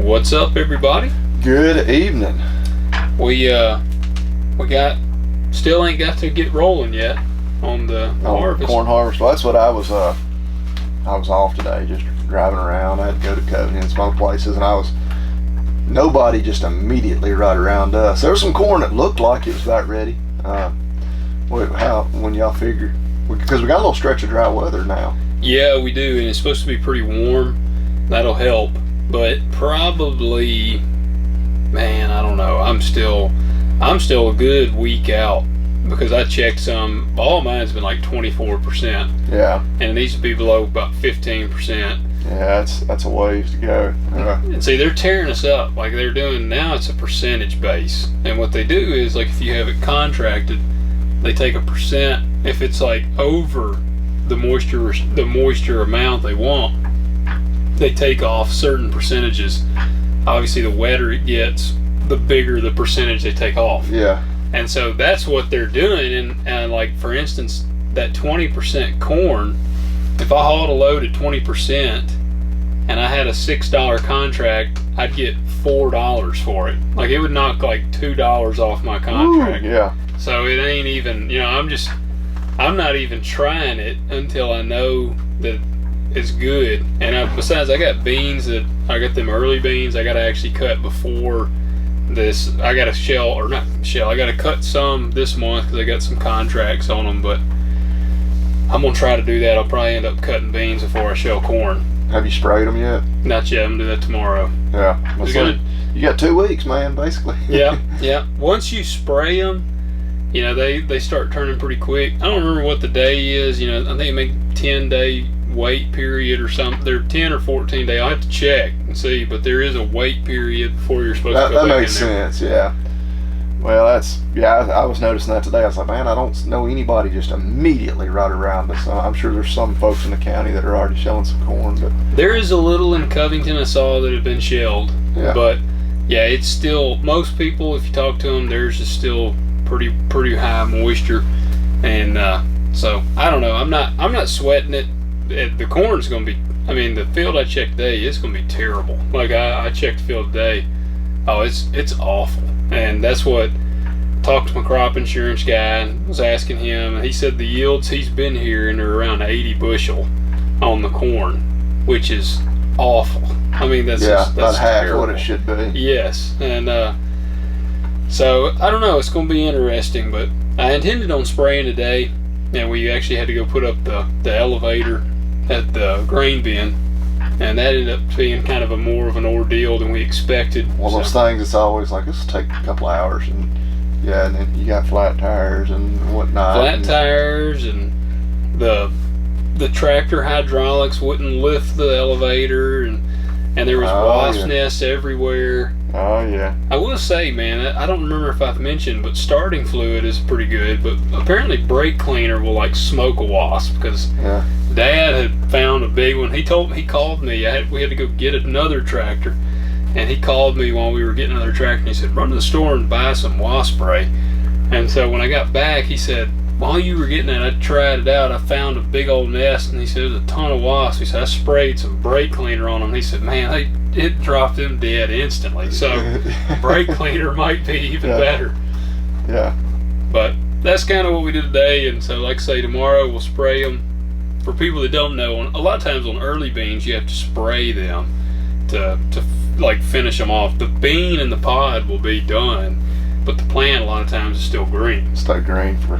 What's up, everybody? Good evening. We still ain't got to get rolling yet on the harvest. Corn harvest. Well, that's what I was off today, just driving around. I had to go to Cody and some other places, and nobody just immediately right around us. There was some corn that looked like it was about ready. When y'all figure? Because we got a little stretch of dry weather now. Yeah, we do, and it's supposed to be pretty warm. That'll help, but probably, man, I don't know. I'm still a good week out because I checked some. All mine's been like 24%. Yeah. And it needs to be below about 15%. Yeah, that's a ways to go. And see, they're tearing us up like they're doing now. It's a percentage base, and what they do is, like, if you have it contracted, they take a percent. If it's like over the moisture amount they want, they take off certain percentages. Obviously, the wetter it gets, the bigger the percentage they take off. Yeah. And so that's what they're doing. And like, for instance, that 20% corn, if I hauled a load at 20% and I had a $6 contract, I'd get $4 for it. Like, it would knock like $2 off my contract. Ooh, yeah. So it ain't even, I'm not even trying it until I know that it's good. And besides, I got beans I got them early beans I got to actually cut before this. I got I got to cut some this month because I got some contracts on them, but I'm going to try to do that. I'll probably end up cutting beans before I shell corn. Have you sprayed them yet? Not yet. I'm going to do that tomorrow. Yeah. You got 2 weeks, man, basically. Yeah. Once you spray them, they start turning pretty quick. I don't remember what the day is. I think it may 10-day wait period or something. They're 10 or 14 day. I'll have to check and see, but there is a wait period before you're supposed to go back in there. That makes sense, yeah. Well, I was noticing that today. I was like, man, I don't know anybody just immediately right around us. I'm sure there's some folks in the county that are already shelling some corn, but there is a little in Covington I saw that have been shelled. Yeah. But yeah, it's still, most people, if you talk to them, theirs is still pretty high moisture, and so I don't know. I'm not sweating it. The corn's going to be, the field I checked today, it's going to be terrible. Like, I checked the field today. Oh, it's awful. And that's what I talked to my crop insurance guy and was asking him, and he said the yields he's been here, and they're around 80 bushel on the corn, which is awful. That's about half terrible. What it should be. Yes. And so I don't know, it's going to be interesting, but I intended on spraying today, and we actually had to go put up the elevator at the grain bin, and that ended up being kind of more of an ordeal than we expected. One of those things, it's always like, this will take a couple hours, and then you got flat tires and whatnot. Tires, and the tractor hydraulics wouldn't lift the elevator, and there was wasp nests everywhere. Oh, yeah. I will say, man, I don't remember if I've mentioned, but starting fluid is pretty good, but apparently brake cleaner will, like, smoke a wasp, because Dad had found a big one. He called me. We had to go get another tractor, and he called me while we were getting another tractor, and he said, run to the store and buy some wasp spray. And so when I got back, he said, while you were getting it, I tried it out. I found a big old nest, and he said, there's a ton of wasps. He said, I sprayed some brake cleaner on them. He said, man, it dropped them dead instantly. So brake cleaner might be even better. Yeah. But that's kind of what we did today. And so, like I say, tomorrow we'll spray them. For people that don't know, a lot of times on early beans, you have to spray them to like finish them off. The bean and the pod will be done, but the plant a lot of times is still green. Stay green for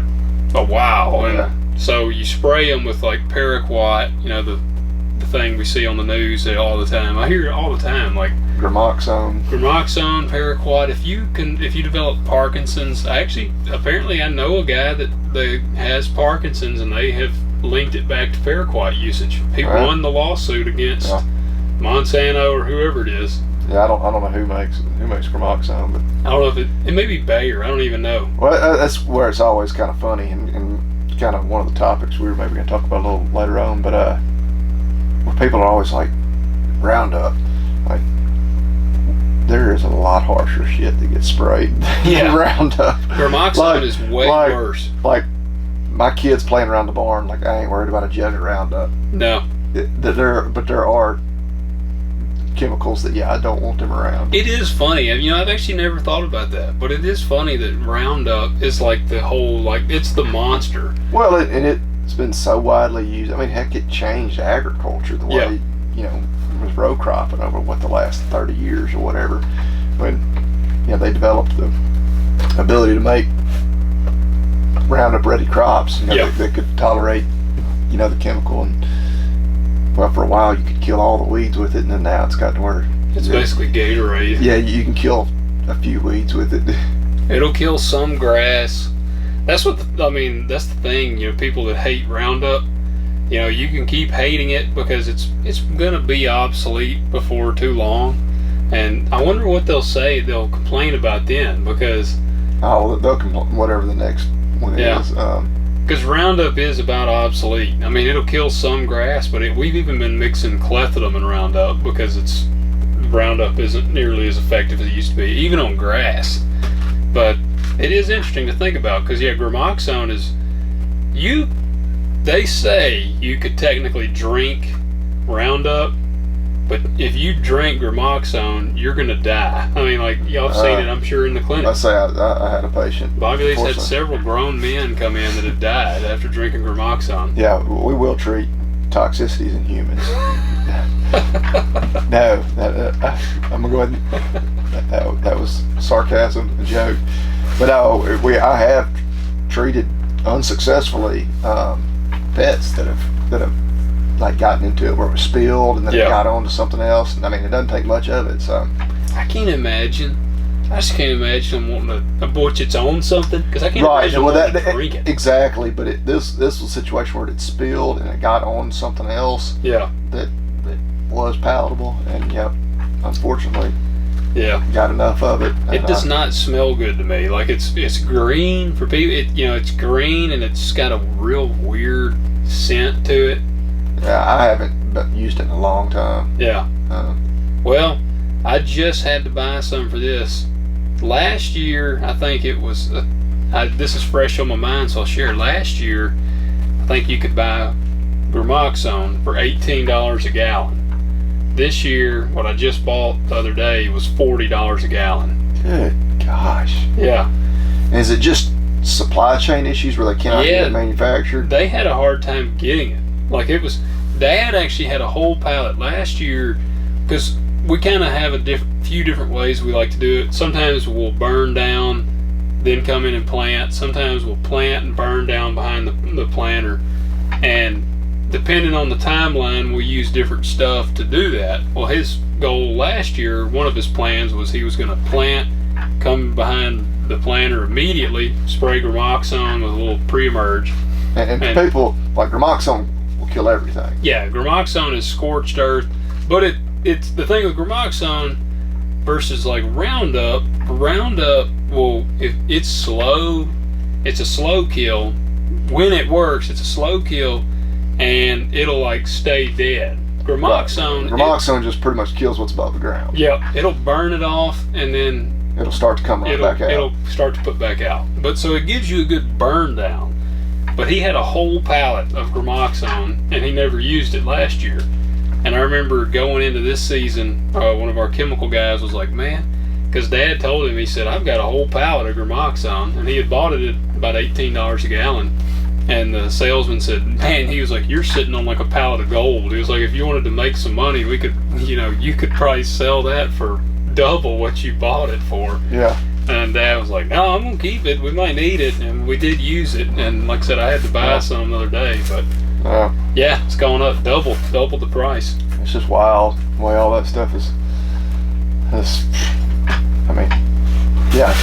a while. Yeah. And so you spray them with like paraquat, the thing we see on the news all the time. I hear it all the time, like Gramoxone, paraquat. If you develop Parkinson's, apparently I know a guy that has Parkinson's, and they have linked it back to paraquat usage. He won the lawsuit against Monsanto or whoever it is. Yeah, I don't know who makes Gramoxone, but I don't know if it may be Bayer. I don't even know. Well, that's where it's always kind of funny, and kind of one of the topics we were maybe going to talk about a little later on. But where people are always like, Roundup, like, there is a lot harsher shit that gets sprayed than Roundup. Gramoxone is way worse. Like, my kids playing around the barn, like, I ain't worried about a jug of Roundup. No. But there are chemicals that I don't want them around. It is funny, and I've actually never thought about that, but it is funny that Roundup is like the whole, like, it's the monster. Well, it's been so widely used. I mean, heck, it changed agriculture the way with row cropping over the last 30 years or whatever, when they developed the ability to make Roundup ready crops that could tolerate the chemical, and for a while you could kill all the weeds with it, and then now it's got to where it's basically Gatorade. Yeah, you can kill a few weeds with it. It'll kill some grass. That's what that's the thing. People that hate Roundup, you can keep hating it because it's gonna be obsolete before too long. And I wonder what they'll say. They'll complain about then, because they'll complain whatever the next one is. Because Roundup is about obsolete. I mean, it'll kill some grass, but we've even been mixing clethodim and Roundup because Roundup isn't nearly as effective as it used to be, even on grass. But it is interesting to think about, because Gramoxone is, they say you could technically drink Roundup, but if you drink Gramoxone, you're gonna die. I mean, like, y'all have seen it, I'm sure, in the clinic. I say I had a patient. Bobby Lee's had several grown men come in that have died after drinking Gramoxone. Yeah, we will treat toxicities in humans. No, I'm gonna go ahead and that was sarcasm, a joke. But no, I have treated unsuccessfully pets that have like gotten into it where it was spilled and then it got onto something else. And I mean, it doesn't take much of it. So I can't imagine. I just can't imagine them wanting to abort its own something, because I can't imagine wanting to drink it. Exactly, but this was a situation where it spilled and it got on something else. Yeah. That was palatable, and unfortunately, got enough of it. It does not smell good to me. Like, it's green for people. It's green and it's got a real weird scent to it. Yeah, I haven't used it in a long time. Yeah. Well, I just had to buy some for this. Last year, I think it was, this is fresh on my mind, so I'll share. Last year, I think you could buy Gramoxone for $18 a gallon. This year, what I just bought the other day was $40 a gallon. Good gosh. Yeah. And is it just supply chain issues where they cannot get it manufactured? They had a hard time getting it. Like, Dad actually had a whole pallet last year, because we kind of have a few different ways we like to do it. Sometimes we'll burn down, then come in and plant. Sometimes we'll plant and burn down behind the planter. And depending on the timeline, we use different stuff to do that. Well, his goal last year, one of his plans was he was going to plant, come behind the planter immediately, spray Gramoxone with a little pre-emerge. And people, like, Gramoxone will kill everything. Yeah, Gramoxone is scorched earth, but it's the thing with Gramoxone versus like Roundup. Roundup if it's slow, it's a slow kill. When it works, it's a slow kill, and it'll like stay dead. Gramoxone just pretty much kills what's above the ground. Yeah, it'll burn it off, and then it'll start to come right back out. It'll start to put back out. But so it gives you a good burn down. But he had a whole pallet of Gramoxone, and he never used it last year. And I remember going into this season, one of our chemical guys was like, man, because Dad told him, he said, I've got a whole pallet of Gramoxone, and he had bought it at about $18 a gallon. And the salesman said, man, he was like, you're sitting on like a pallet of gold. He was like, if you wanted to make some money, we could, you could probably sell that for double what you bought it for. Yeah. And Dad was like, no, I'm going to keep it. We might need it. And we did use it. And like I said, I had to buy some the other day. But yeah, it's gone up double the price. It's just wild the way all that stuff is. I mean, yeah,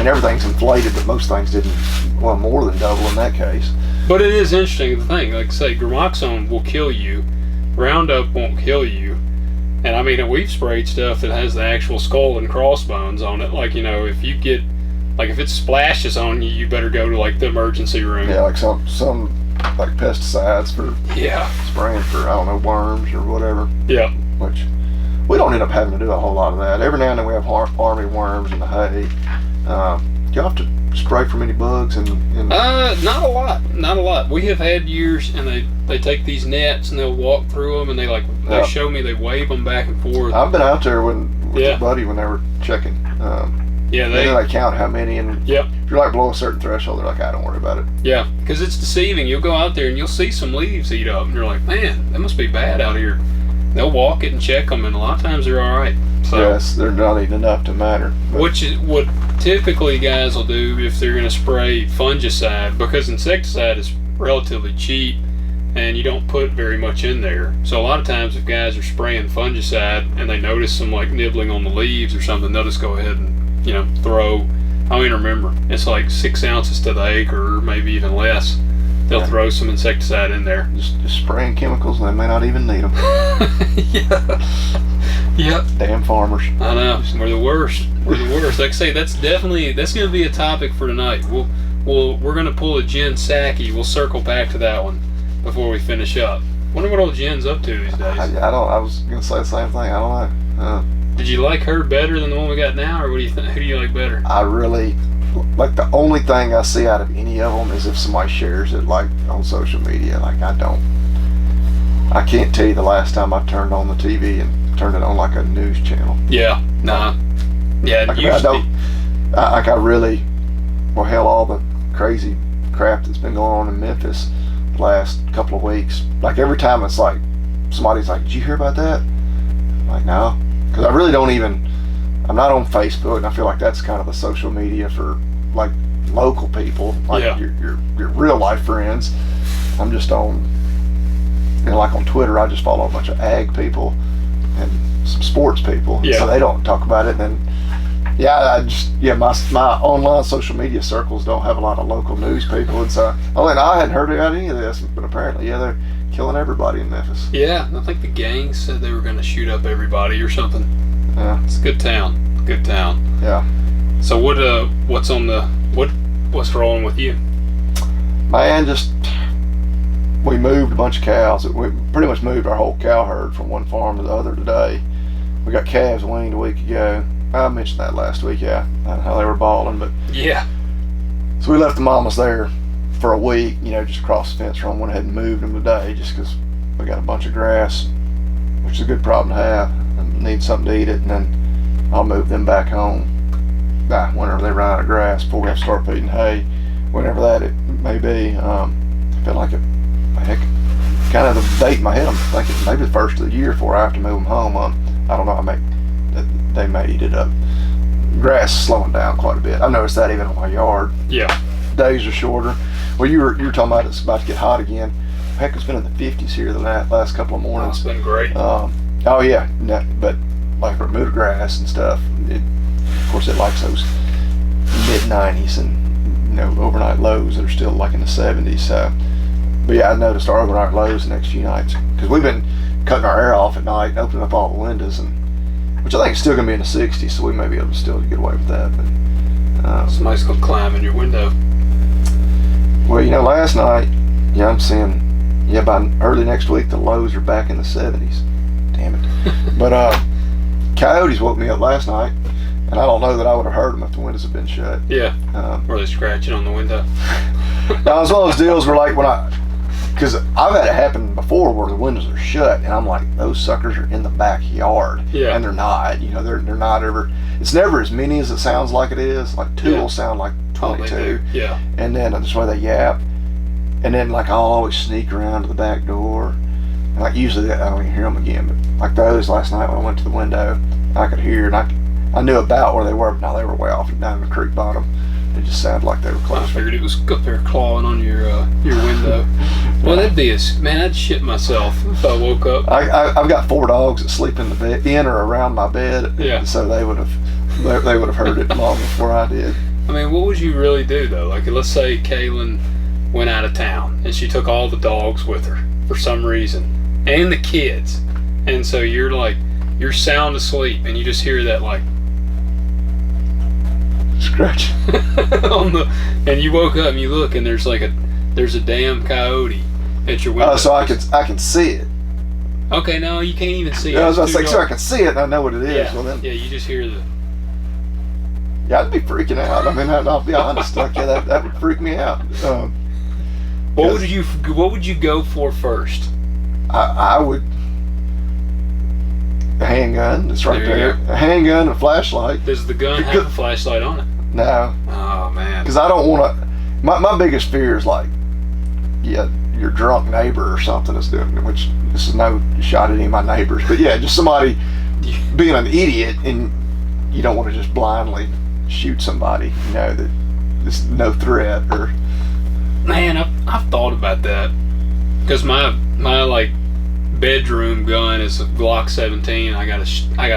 everything's inflated, but most things didn't, well, more than double in that case. But it is interesting, the thing, like I say, Gramoxone will kill you. Roundup won't kill you. And I mean, we've sprayed stuff that has the actual skull and crossbones on it. Like, if you get, like, if it splashes on you, you better go to like the emergency room. Yeah, like some like pesticides for spraying for, I don't know, worms or whatever. Yeah. Which we don't end up having to do a whole lot of that. Every now and then we have army worms in the hay. you have to spray for many bugs and not a lot. We have had years, and they take these nets and they'll walk through them, and they show me, they wave them back and forth. I've been out there with your buddy when they were checking. They count how many, and if you're like below a certain threshold, they're like, I don't worry about it. Yeah, because it's deceiving. You'll go out there and you'll see some leaves eat up, and you're like, man, that must be bad out here. They'll walk it and check them, and a lot of times they're all right. So, yes, they're not even enough to matter. Which is what typically guys will do if they're going to spray fungicide, because insecticide is relatively cheap and you don't put very much in there. So a lot of times if guys are spraying fungicide and they notice some like nibbling on the leaves or something, they'll just go ahead and throw, I don't even remember, it's like 6 ounces to the acre or maybe even less. They'll throw some insecticide in there. Just spraying chemicals, and they may not even need them. Yep. Damn farmers. I know. We're the worst. Like I say, that's going to be a topic for tonight. We're going to pull a Jen Psaki. We'll circle back to that one before we finish up. Wonder what old Jen's up to these days. I was going to say the same thing. I don't know. Did you like her better than the one we got now, or what do you think? Who do you like better? I really like, the only thing I see out of any of them is if somebody shares it like on social media. Like I can't tell you the last time I turned on the TV and turned it on like a news channel. Yeah, nah. Yeah, like, I really, well, hell, all the crazy crap that's been going on in Memphis the last couple of weeks. Like every time it's like somebody's like, "Did you hear about that?" I'm like, no, because I really don't even. I'm not on Facebook, and I feel like that's kind of the social media for like local people, like your real life friends. I'm just on, like on Twitter, I just follow a bunch of ag people and some sports people, so they don't talk about it. And then, my online social media circles don't have a lot of local news people, and so I hadn't heard about any of this, but apparently, they're killing everybody in Memphis. Yeah, I think the gang said they were going to shoot up everybody or something. Yeah, it's a good town. Good town. Yeah. So what's rolling with you? Man, we moved a bunch of cows. We pretty much moved our whole cow herd from one farm to the other today. We got calves weaned a week ago. I mentioned that last week, how they were balling, but so we left the mamas there for a week, just across the fence from them. Went ahead and moved them today just because we got a bunch of grass, which is a good problem to have, and need something to eat it, and then I'll move them back home whenever they run out of grass before we have to start feeding hay, whenever that it may be. I feel like kind of the date in my head, I'm thinking maybe the first of the year before I have to move them home. I don't know, they may eat it up. Grass is slowing down quite a bit. I've noticed that even in my yard. Yeah. Days are shorter. Well, you were talking about it's about to get hot again. Heck, it's been in the 50s here the last couple of mornings. It's been great. But like remove grass and stuff. Of course, it likes those mid-90s and overnight lows that are still like in the 70s. So, but I noticed our overnight lows the next few nights because we've been cutting our air off at night and opening up all the windows, which I think is still going to be in the 60s. So we may be able to still get away with that. But somebody's going to climb in your window. Well, last night, I'm seeing, by early next week the lows are back in the 70s. Damn it. But coyotes woke me up last night, and I don't know that I would have heard them if the windows had been shut. Yeah. Or they scratching on the window. Now, it's one of those deals where, like, because I've had it happen before where the windows are shut, and I'm like, those suckers are in the backyard. Yeah. And they're not. They're not ever. It's never as many as it sounds like it is. Like 2 will sound like 22. Yeah. And then that's why they yap. And then, like, I'll always sneak around to the back door. And, like, usually I don't even hear them again. But like those last night when I went to the window, I could hear, and I knew about where they were, but now they were way off down in the creek bottom. It just sounded like they were close. I figured it was up there clawing on your window. Well, I'd shit myself if I woke up. I've got 4 dogs that sleep in the bed, in or around my bed. Yeah. So they would have heard it long before I did. I mean, what would you really do though? Like, let's say Kaylin went out of town and she took all the dogs with her for some reason, and the kids, and so you're sound asleep and you just hear that like scratch and you woke up and you look and there's a damn coyote at your window. So I can see it. Okay, no, you can't even see it. I was about to say, so I can see it and I know what it is. Yeah, well, then, you just hear Yeah, I'd be freaking out. I mean, I'll be honest. Like, yeah, that would freak me out. What would you go for first? I would a handgun. It's right there. A handgun, a flashlight. Does the gun have a flashlight on it? No. Oh man. Because I don't want to. My biggest fear is like, yeah, your drunk neighbor or something is doing it. Which this is no shot at any of my neighbors, but yeah, just somebody being an idiot, and you don't want to just blindly shoot somebody. You know that there's no threat or. Man, I've thought about that because my like bedroom gun is a Glock 17. I got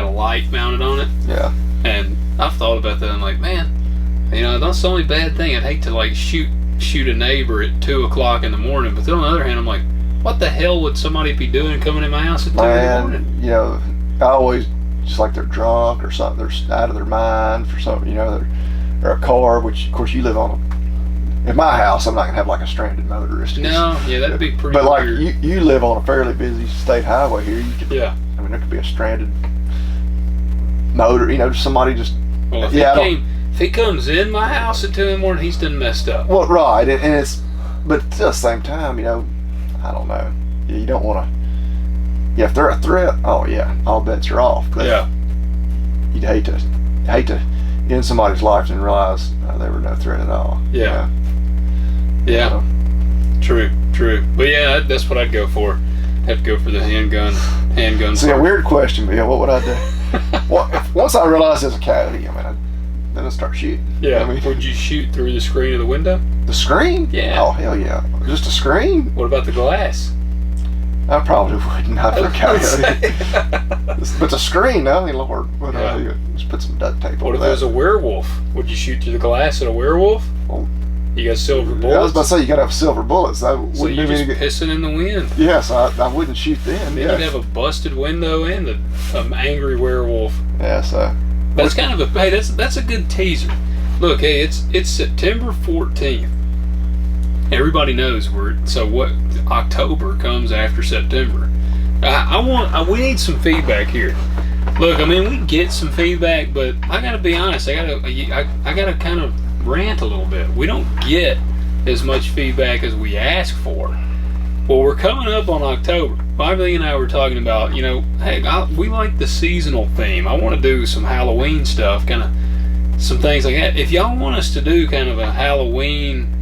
a light mounted on it. Yeah. And I've thought about that. I'm like, man, you know, that's the only bad thing. I'd hate to like shoot a neighbor at 2:00 in the morning. But then on the other hand, I'm like, what the hell would somebody be doing coming in my house at 2 in the morning? You know, I always just like they're drunk or something. They're out of their mind for something. You know, or a car. Which of course you live on. In my house, I'm not gonna have like a stranded motorist. No, yeah, that'd be pretty. But like weird. you live on a fairly busy state highway here. You could, yeah. I mean, there could be a stranded motor. You know, somebody just. Well, if he comes in my house at 2 in the morning, he's done messed up. Well, right, and it's, but at the same time, you know, I don't know. You don't want to. Yeah, if they're a threat, oh yeah, all bets are off. But yeah. You'd hate to end somebody's life and realize they were no threat at all. Yeah. Yeah. True. But yeah, that's what I'd go for. I'd go for the handgun. See, a weird question, but yeah, what would I do? Well, once I realized there's a cavity, then I start shooting. Yeah. I mean, would you shoot through the screen of the window? The screen? Yeah. Oh hell yeah! Just a screen? What about the glass? I probably would not for a coyote. But the screen, I mean, Lord, what do I do? Just put some duct tape on. What if there's a werewolf? Would you shoot through the glass at a werewolf? Well, you got silver bullets? Yeah, I was about to say, you got to have silver bullets. So you're just pissing in the wind. Yes, I wouldn't shoot then. Then you'd have a busted window and an angry werewolf. Yeah, so. That's kind of hey, that's a good teaser. Look, hey, it's September 14th. Everybody knows what October comes after September. We need some feedback here. Look, I mean, we get some feedback, but I gotta be honest. I gotta kind of rant a little bit. We don't get as much feedback as we ask for. Well, we're coming up on October. Bobby and I were talking about, you know, hey, we like the seasonal theme. I want to do some Halloween stuff, kind of some things like that. If y'all want us to do kind of a Halloween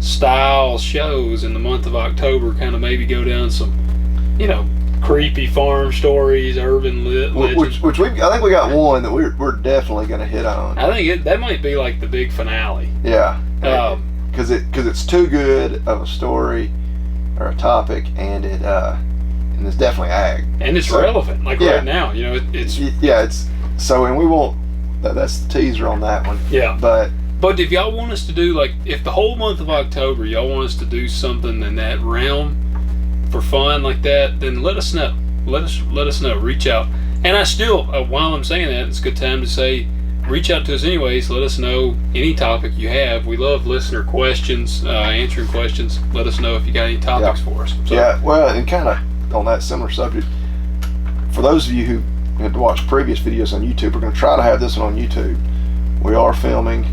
style shows in the month of October, kind of maybe go down some, you know, creepy farm stories, urban legends. Which I think we got one that we're definitely going to hit on. I think that might be like the big finale. Yeah. Because it's too good of a story or a topic, and it's definitely ag. And it's relevant, like right now. You know, it's so, and we won't. That's the teaser on that one. Yeah. But if y'all want us to do, like, if the whole month of October y'all want us to do something in that realm for fun like that, then let us know. Let us know. Reach out. And I still, while I'm saying that, it's a good time to say, reach out to us anyways. Let us know any topic you have. We love listener questions, answering questions. Let us know if you got any topics for us. So, yeah, well, and kind of on that similar subject, for those of you who had watched previous videos on YouTube, we're going to try to have this one on YouTube. We are filming.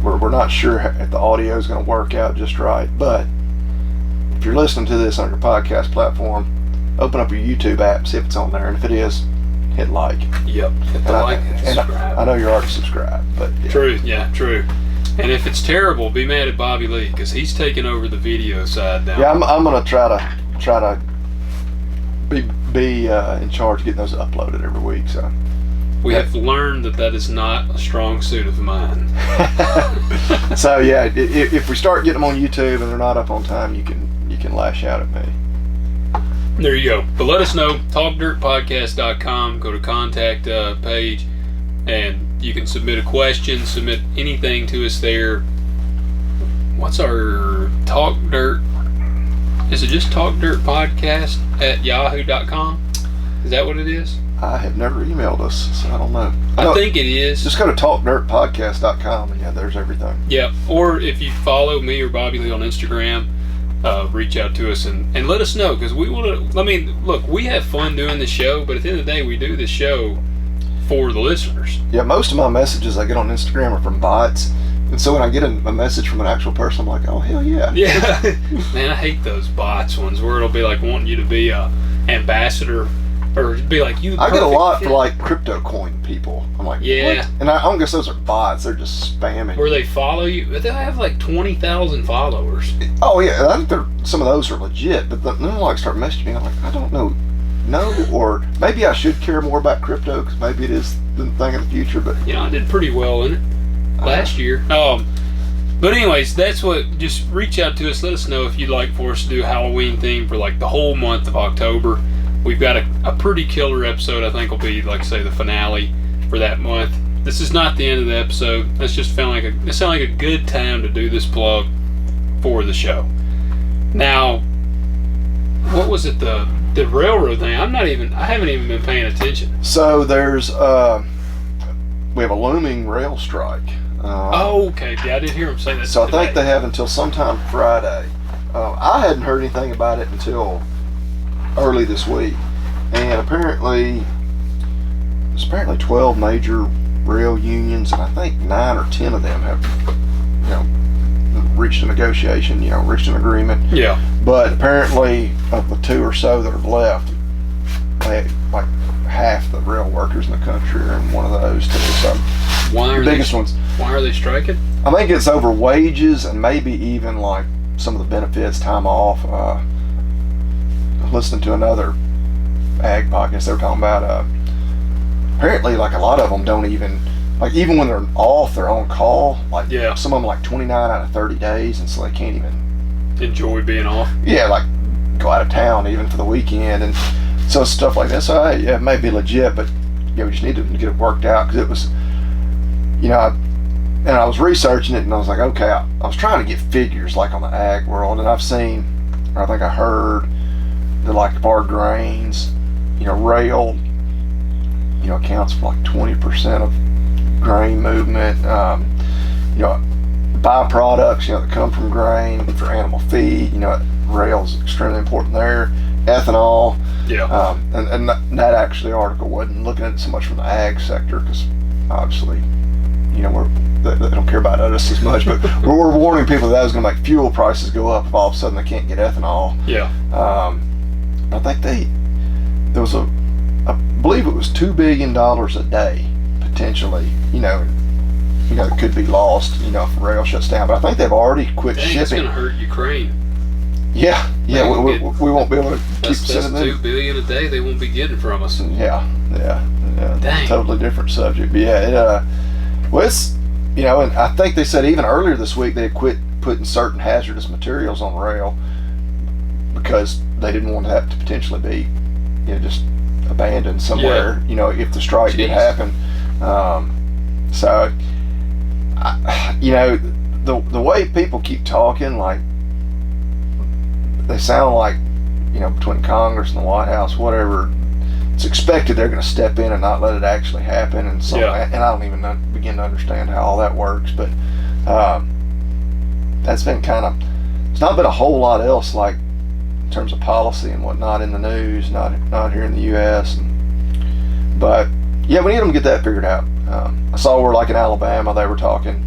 We're not sure if the audio is going to work out just right, but if you're listening to this on your podcast platform, open up your YouTube app, see if it's on there, and if it is, hit like. Yep, hit the like and subscribe. I know you're already subscribed, but yeah. True. And if it's terrible, be mad at Bobby Lee, because he's taking over the video side now. Yeah, I'm going to try to be in charge of getting those uploaded every week. So we have learned that is not a strong suit of mine. So yeah, if we start getting them on YouTube and they're not up on time, you can lash out at me. There you go. But let us know. TalkDirtPodcast.com. Go to contact page, and you can submit a question, submit anything to us there. What's our Talk Dirt? Is it just Talk Dirt Podcast at yahoo.com? Is that what it is? I have never emailed us, so I don't know. I think it is. Just go to TalkDirtPodcast.com, and yeah, there's everything. Yeah, or if you follow me or Bobby Lee on Instagram, reach out to us and let us know, because we want to. I mean, look, we have fun doing the show, but at the end of the day, we do the show for the listeners. Yeah, most of my messages I get on Instagram are from bots. And so when I get a message from an actual person, I'm like, oh, hell yeah. Yeah. Man, I hate those bots ones where it'll be like wanting you to be a ambassador or be like you. I get a lot for like crypto coin people. I'm like, yeah. What? And I don't guess those are bots. They're just spamming. Where they follow you. But they have like 20,000 followers. Oh, yeah. I think some of those are legit. But then they'll like start messaging me. I'm like, I don't know. No, or maybe I should care more about crypto because maybe it is the thing of the future. But you know, I did pretty well in it last year. But anyways, that's what. Just reach out to us. Let us know if you'd like for us to do a Halloween theme for like the whole month of October. We've got a pretty killer episode. I think will be like say the finale for that month. This is not the end of the episode. That's just it sounded like a good time to do this plug for the show. Now, what was it? The railroad thing. I haven't even been paying attention. So there's we have a looming rail strike. Okay. Yeah, I did hear him say that. So today. I think they have until sometime Friday. I hadn't heard anything about it until early this week, and apparently 12 major rail unions, and I think 9 or 10 of them have, reached a negotiation, reached an agreement. Yeah. But apparently, of the 2 or so that are left, they like half the rail workers in the country are in one of those too. So the biggest ones. Why are they striking? I think it's over wages and maybe even like some of the benefits, time off. Listening to another ag podcast, they were talking about apparently like a lot of them don't even even when they're off, they're on call. Like some of them like 29 out of 30 days, and so they can't even enjoy being off. Yeah, like go out of town even for the weekend, and so stuff like that. So it may be legit, but we just need to get it worked out because it was, and I was researching it, and I was like, okay, I was trying to get figures like on the ag world, and I've seen, or I think I heard that like of our grains, rail, accounts for like 20% of grain movement. Byproducts, that come from grain for animal feed, rail is extremely important there. Ethanol. Yeah. And that actually article wasn't looking at it so much from the ag sector because obviously, they don't care about us as much, but we're warning people that was going to make fuel prices go up if all of a sudden they can't get ethanol. Yeah. I think there was I believe it was $2 billion a day potentially, it could be lost, if rail shuts down. But I think they've already quit shipping. It's going to hurt Ukraine. Yeah. We won't be able to keep sending them. $2 billion a day they won't be getting from us. Yeah. Dang. Totally different subject. But it's, and I think they said even earlier this week they had quit putting certain hazardous materials on rail because they didn't want to have to potentially be, just abandoned somewhere, if the strike did happen. So, the way people keep talking, like, they sound like, between Congress and the White House, whatever, it's expected they're going to step in and not let it actually happen. And so, and I don't even begin to understand how all that works, but that's been it's not been a whole lot else, like, in terms of policy and whatnot in the news, not here in the U.S. But we need them to get that figured out. I saw where like in Alabama they were talking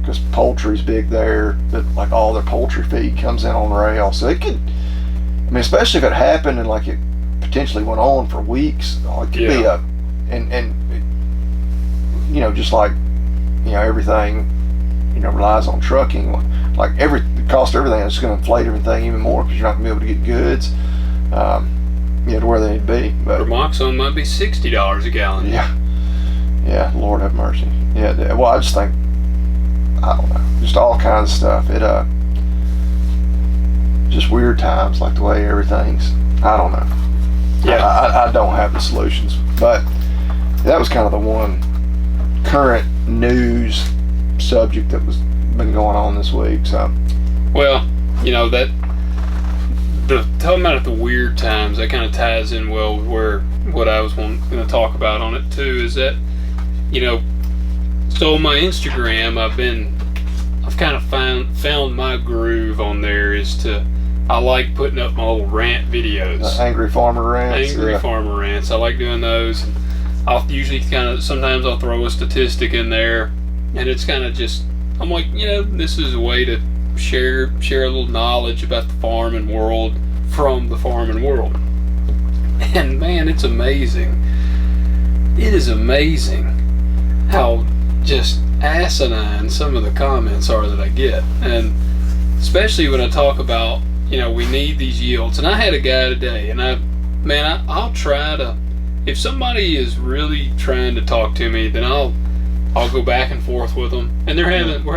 because poultry's big there, that like all their poultry feed comes in on rail, so it could. I mean, especially if it happened and like it potentially went on for weeks, it could be and just like everything relies on trucking. Like the cost of everything is going to inflate everything even more because you're not going to be able to get goods to where they need to be. But Remoxone might be $60 a gallon. Yeah, Lord have mercy. Yeah, well, I just think, I don't know, just all kinds of stuff. It just weird times, like the way everything's, I don't know. Yeah. I don't have the solutions, but that was kind of the one current news subject that was been going on this week. So, well, that talking about the weird times, that kind of ties in well with what I was going to talk about on it too. Is that so on my Instagram, I've kind of found my groove on there. I like putting up my little rant videos. Angry farmer rants. Farmer rants. I like doing those. I'll usually sometimes I'll throw a statistic in there, and it's kind of just, I'm like, this is a way to share a little knowledge about the farming world from the farming world. And man, it's amazing. It is amazing how just asinine some of the comments are that I get. And especially when I talk about, we need these yields. And I had a guy today, and I'll try to, if somebody is really trying to talk to me, then I'll go back and forth with them. And we're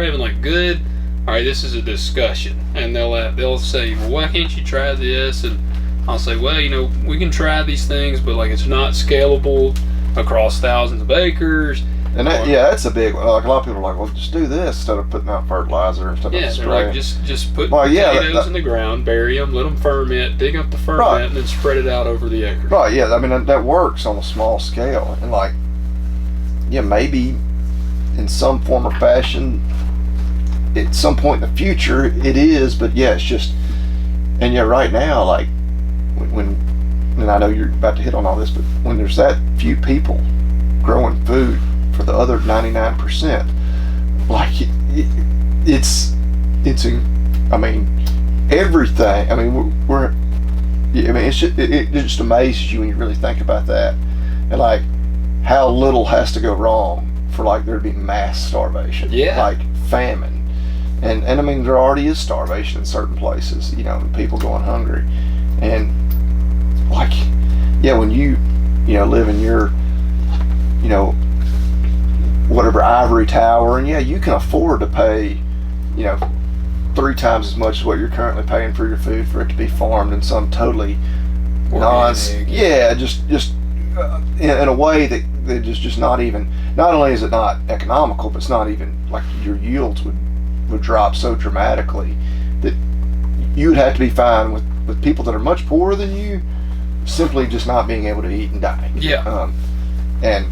having like good, all right, this is a discussion. And they'll say, well, why can't you try this? And I'll say, well, we can try these things, but like it's not scalable across thousands of acres. And that's a big one. Like a lot of people are like, well, just do this instead of putting out fertilizer instead of spraying. Like just put potatoes in the ground, bury them, let them ferment, dig up the ferment, and then spread it out over the acres. Right. Yeah. I mean that works on a small scale, and like, maybe in some form or fashion, at some point in the future, it is. But it's just, and right now, like when and I know you're about to hit on all this, but when there's that few people growing food for the other 99%, like I mean, everything. I mean, it just amazes you when you really think about that, and like how little has to go wrong for like there to be mass starvation, like famine, and I mean there already is starvation in certain places, people going hungry, and like when you live in your whatever ivory tower, and you can afford to pay 3 times as much as what you're currently paying for your food for it to be farmed in some totally just in a way that just not even, not only is it not economical, but it's not even like your yields would drop so dramatically that you would have to be fine with people that are much poorer than you simply just not being able to eat and die. And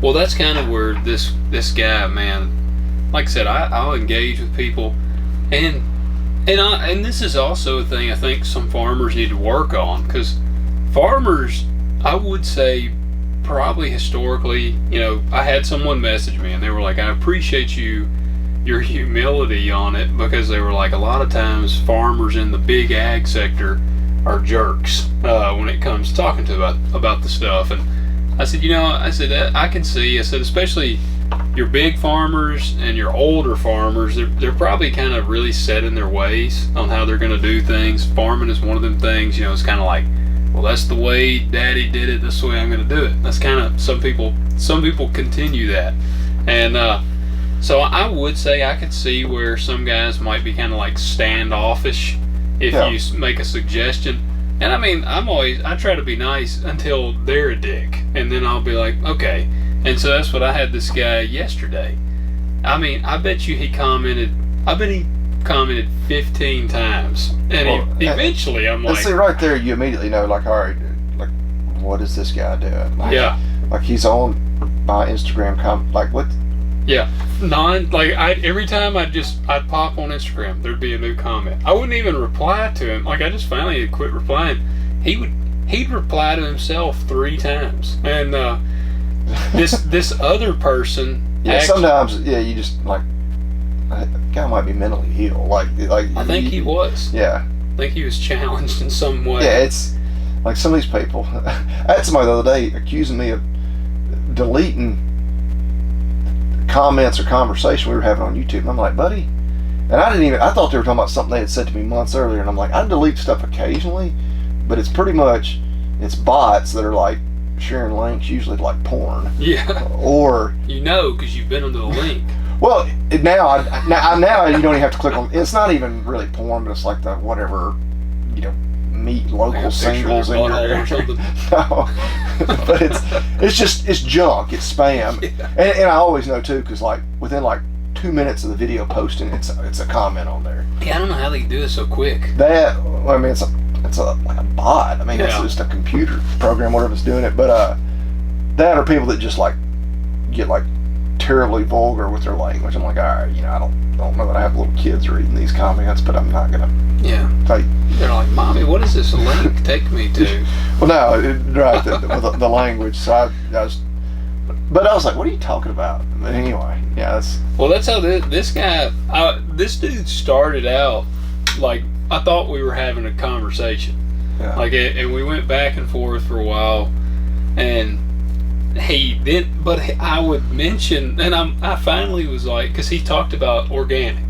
well, that's kind of where this guy, man, like I said, I'll engage with people, and this is also a thing I think some farmers need to work on, because farmers, I would say, probably historically, I had someone message me and they were like, I appreciate your humility on it, because they were like, a lot of times farmers in the big ag sector are jerks when it comes to talking to about the stuff. And I said, I can see, I said, especially your big farmers and your older farmers, they're probably kind of really set in their ways on how they're going to do things. Farming is one of them things, it's kind of like, well, that's the way Daddy did it, that's the way I'm going to do it. That's kind of, some people continue that. And so I would say I could see where some guys might be kind of like standoffish if you make a suggestion. And I mean, I try to be nice until they're a dick, and then I'll be like, okay. And so that's what I had this guy yesterday. I mean, I bet you he commented 15 times, and eventually I'm like, see, right there you immediately know, like, all right, like, what is this guy doing? Like, like he's on my Instagram like what? Every time I'd pop on Instagram, there'd be a new comment. I wouldn't even reply to him. Like, I just finally had quit replying. He'd reply to himself 3 times, and this other person. Sometimes you just like, that guy might be mentally ill. Like I think he was. Yeah. I think he was challenged in some way. Yeah, it's like some of these people. I had somebody the other day accusing me of deleting comments or conversation we were having on YouTube, and I'm like, buddy, and I thought they were talking about something they had said to me months earlier, and I'm like, I delete stuff occasionally, but it's pretty much, it's bots that are like sharing links, usually like porn. Yeah. Or because you've been on the link. Well, now you don't even have to click on. It's not even really porn, but it's like the whatever, meet local singles in your area. No, but it's junk. It's spam, and I always know too, because like within like 2 minutes of the video posting, it's a comment on there. Yeah, I don't know how they can do it so quick. I mean, it's like a bot. I mean, it's just a computer program, whatever's doing it. But that are people that just like get like terribly vulgar with their language. I'm like, all right, I don't know that I have little kids reading these comments, but I'm not gonna. Yeah. They're like, Mommy, what is this link? Take me to. Well, no, right, the language. So I was But I was like, what are you talking about? But anyway, yeah, that's how this guy, this dude started out like I thought we were having a conversation. Yeah. Like, and we went back and forth for a while, and he didn't. But I would mention, and I finally was like, because he talked about organic.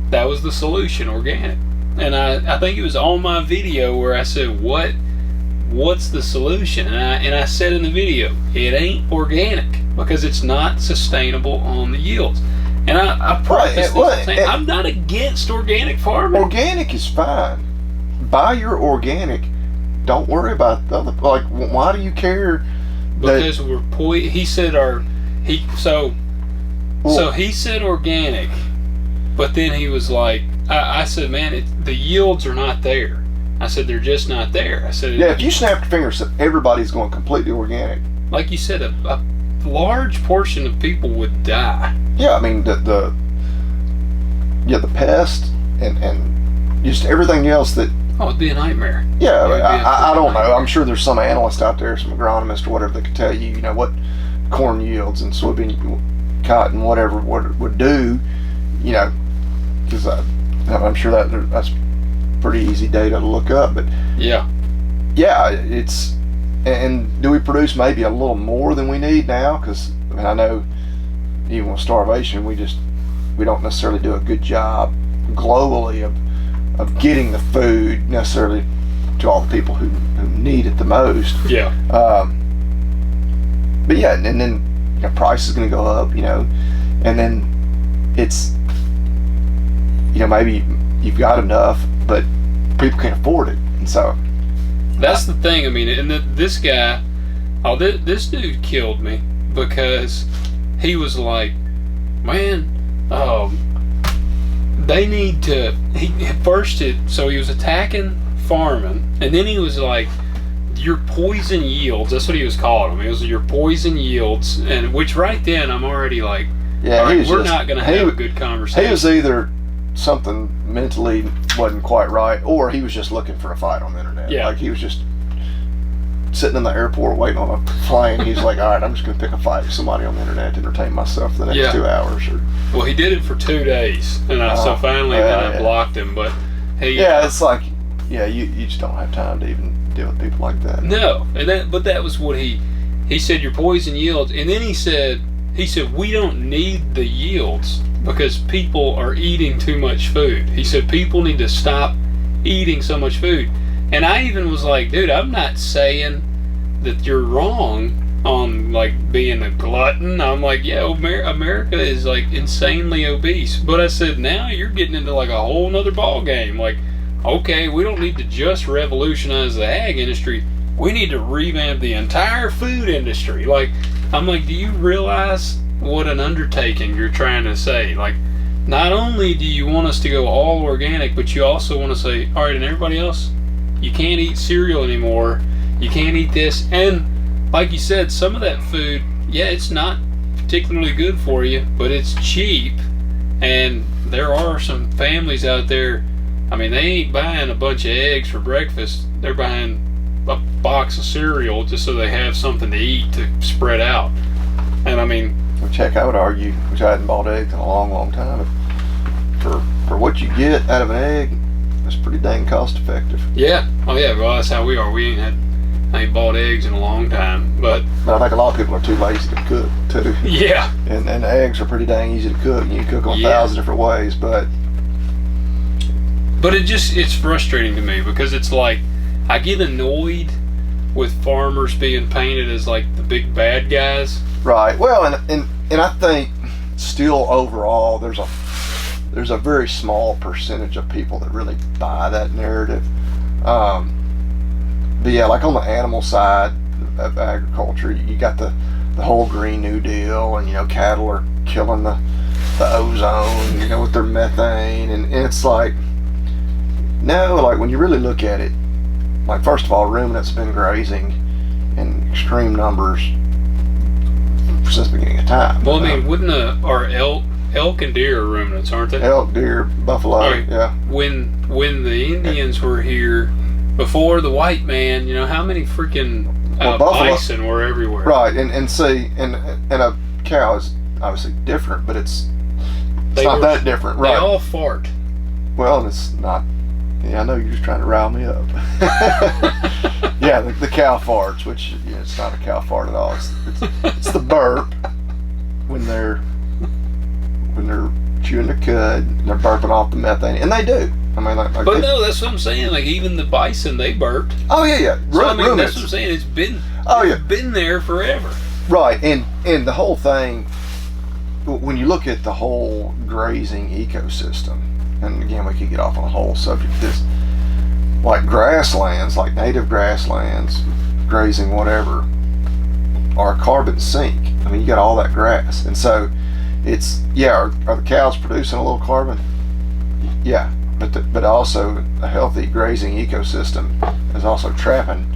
That was the solution, organic. And I think it was on my video where I said, what's the solution? And I said in the video, it ain't organic because it's not sustainable on the yields. And I preface this saying, I'm not against organic farming. Organic is fine. Buy your organic. Don't worry about the other. Like, why do you care? Because he said so he said organic, but then he was like, I said, man, the yields are not there. I said, they're just not there. I said, yeah, if you snapped your fingers, everybody's going completely organic. Like you said, a large portion of people would die. Yeah, I mean the pest and just everything else that. Oh, it'd be a nightmare. Yeah, I don't know. I'm sure there's some analyst out there, some agronomist or whatever, that could tell you, what corn yields and soybean, cotton, whatever would do, because I'm sure that's pretty easy data to look up. But yeah, it's, and do we produce maybe a little more than we need now? Because I know even with starvation, we don't necessarily do a good job globally of getting the food necessarily to all the people who need it the most. Yeah. But yeah, and then price is going to go up, and then it's, maybe you've got enough, but people can't afford it, and so. That's the thing. I mean, and this guy, this dude killed me because he was like, man, they need to. So he was attacking farming, and then he was like, your poison yields. That's what he was calling them. It was your poison yields, and which right then I'm already like, yeah, all right, we're not going to have a good conversation. He was either something mentally wasn't quite right, or he was just looking for a fight on the internet. Yeah. Like he was just sitting in the airport waiting on a plane. He's like, all right, I'm just going to pick a fight with somebody on the internet to entertain myself for the next 2 hours. Well, he did it for 2 days, and so finally I blocked him. But he, it's like, you just don't have time to even deal with people like that. No, but that was what he said, your poison yields, and then he said we don't need the yields because people are eating too much food. He said people need to stop eating so much food. And I even was like, dude, I'm not saying that you're wrong on like being a glutton. I'm like, yeah, America is like insanely obese. But I said, now you're getting into like a whole nother ball game. Like, okay, we don't need to just revolutionize the ag industry. We need to revamp the entire food industry. Like, I'm like, do you realize what an undertaking you're trying to say? Like, not only do you want us to go all organic, but you also want to say, all right, and everybody else, you can't eat cereal anymore. You can't eat this. And like you said, some of that food, it's not particularly good for you, but it's cheap. And there are some families out there, I mean, they ain't buying a bunch of eggs for breakfast. They're buying a box of cereal just so they have something to eat to spread out. And I mean, which heck, I would argue, which I hadn't bought eggs in a long, long time, for what you get out of an egg, it's pretty dang cost effective. Yeah. Oh yeah. Well, that's how we are. I ain't bought eggs in a long time, but I think a lot of people are too lazy to cook too. Yeah. And the eggs are pretty dang easy to cook. You can cook them 1,000 different ways, but it's frustrating to me because it's like I get annoyed with farmers being painted as like the big bad guys. Right. Well, and I think still overall there's a very small percentage of people that really buy that narrative. But yeah, like on the animal side of agriculture, you got the whole Green New Deal, and cattle are killing the ozone, with their methane, and it's like, no, like when you really look at it, like first of all, ruminants have been grazing in extreme numbers since the beginning of time. Well, I mean, wouldn't our elk and deer are ruminants, aren't they? Elk, deer, buffalo, right. Yeah. When the Indians were here, before the white man, how many freaking bison were everywhere. Right, and see, and a cow is obviously different, but it's not that different, right? They all fart. Well, and it's not. Yeah, I know you're just trying to rile me up. Yeah, the cow farts, which it's not a cow fart at all. It's the burp when they're chewing the cud and they're burping off the methane, and they do. I mean, like but no, that's what I'm saying. Like even the bison, they burped. Oh yeah. So, I mean, that's what I'm saying. It's been been there forever. Right, and the whole thing. When you look at the whole grazing ecosystem, and again we could get off on a whole subject. This like grasslands, like native grasslands, grazing whatever, are a carbon sink. I mean, you got all that grass, and so it's are the cows producing a little carbon? Yeah. But also a healthy grazing ecosystem is also trapping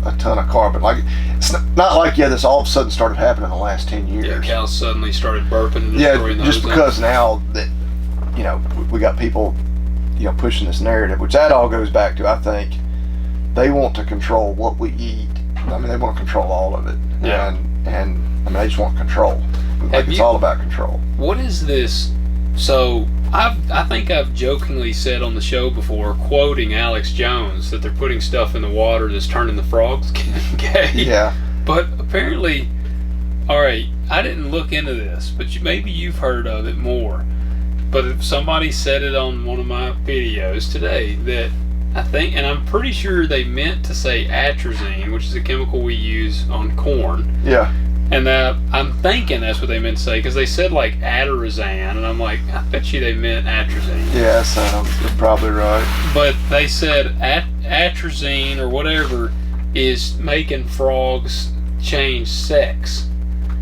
a ton of carbon. Like it's not like this all of a sudden started happening in the last 10 years. Yeah, cows suddenly started burping and destroying those. Just because now that we got people pushing this narrative, which that all goes back to, I think they want to control what we eat. I mean, they want to control all of it. Yeah. And I mean, they just want control. Like it's all about control. What is this? So I think I've jokingly said on the show before, quoting Alex Jones, that they're putting stuff in the water that's turning the frogs gay. Yeah. But apparently, all right, I didn't look into this, but maybe you've heard of it more. But if somebody said it on one of my videos today, that I think, and I'm pretty sure they meant to say atrazine, which is a chemical we use on corn. Yeah. And I'm thinking that's what they meant to say, because they said like atarazan, and I'm like, I bet you they meant atrazine. Yeah, you're probably right. But they said atrazine or whatever is making frogs change sex.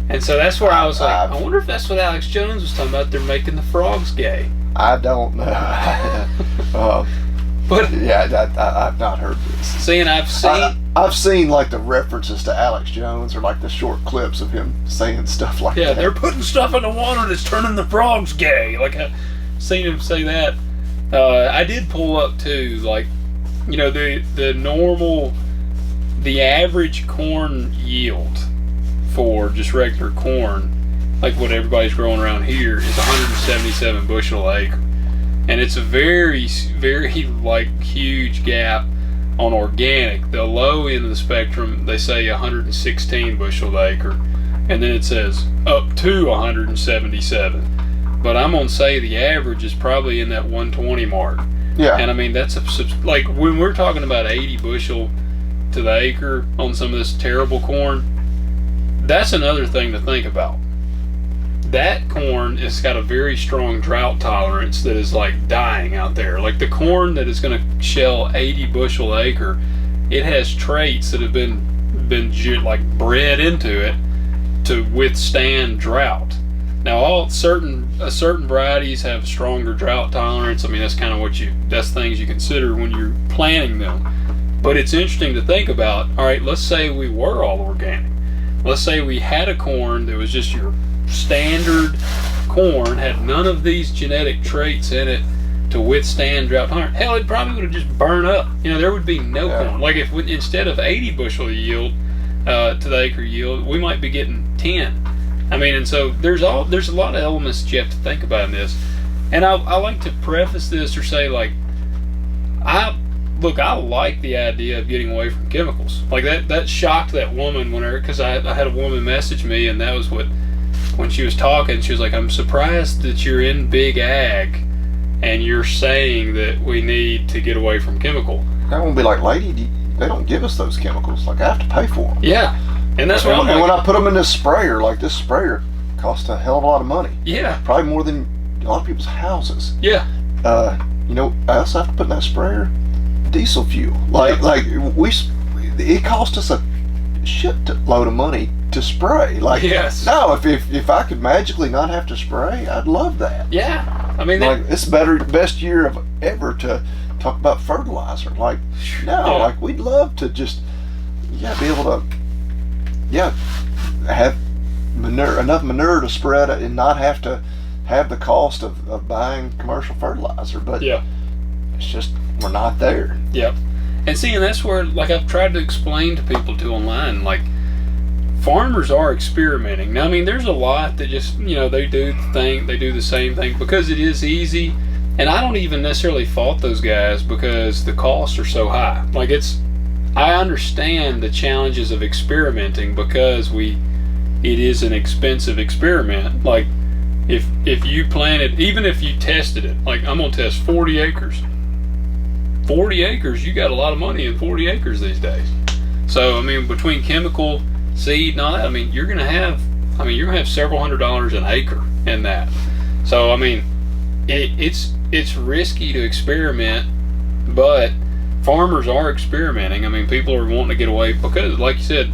And so that's where I was like, I wonder if that's what Alex Jones was talking about. They're making the frogs gay. I don't know. But yeah, I've not heard this. See, and I've seen like the references to Alex Jones or like the short clips of him saying stuff like that. Yeah, they're putting stuff in the water that's turning the frogs gay. Like I've seen him say that. I did pull up too, like, the average corn yield for just regular corn, like what everybody's growing around here, is 177 bushel an acre. And it's a very, very like huge gap on organic. The low end of the spectrum, they say 116 bushel an acre, and then it says up to 177. But I'm gonna say the average is probably in that 120 mark. Yeah. And I mean that's like when we're talking about 80 bushel to the acre on some of this terrible corn. That's another thing to think about. That corn has got a very strong drought tolerance that is like dying out there. Like the corn that is going to shell 80 bushel an acre, it has traits that have been like bred into it to withstand drought. Now certain varieties have stronger drought tolerance. I mean, that's kind of that's things you consider when you're planting them. But it's interesting to think about. All right, let's say we were all organic. Let's say we had a corn that was just your standard corn, had none of these genetic traits in it to withstand drought tolerance. Hell, it probably would have just burned up. There would be no corn. Like if instead of 80 bushel yield to the acre yield, we might be getting 10. I mean, and so there's a lot of elements that you have to think about in this. And I like to preface this or say, like, I like the idea of getting away from chemicals. Like that shocked that woman because I had a woman message me, and that was when she was talking, she was like, I'm surprised that you're in big ag and you're saying that we need to get away from chemical. I won't be like, lady, they don't give us those chemicals. Like, I have to pay for them. Yeah. And that's what I'm like. And when I put them in this sprayer, like this sprayer costs a hell of a lot of money. Yeah. Probably more than a lot of people's houses. Yeah. I also have to put in that sprayer diesel fuel. It cost us a shit load of money to spray. Like, yes. No, if I could magically not have to spray, I'd love that. Yeah. I mean, like, it's best year of ever to talk about fertilizer. Like, like we'd love to just be able to have enough manure to spread it and not have to have the cost of buying commercial fertilizer. But it's just, we're not there. Yep. And see, and that's where, like, I've tried to explain to people too online, like, farmers are experimenting. Now, I mean, there's a lot that just, they do the same thing because it is easy. And I don't even necessarily fault those guys because the costs are so high. Like, I understand the challenges of experimenting because it is an expensive experiment. Like, if you planted, even if you tested it, like, I'm going to test 40 acres. 40 acres, you got a lot of money in 40 acres these days. So, I mean, between chemical, seed, and all that, I mean, you're gonna have several $100s an acre in that. So, I mean, it's risky to experiment, but farmers are experimenting. I mean, people are wanting to get away because, like you said,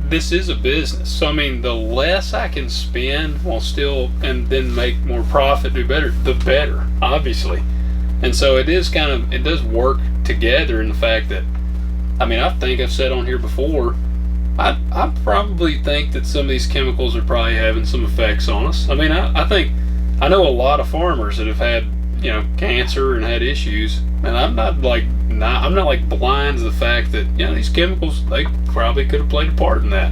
this is a business. So, I mean, the less I can spend while still, and then make more profit, do better, the better, obviously. And so it does work together in the fact that, I mean, I think I've said on here before, I probably think that some of these chemicals are probably having some effects on us. I mean, I know a lot of farmers that have had, cancer and had issues, and I'm not like blind to the fact that, these chemicals, they probably could have played a part in that.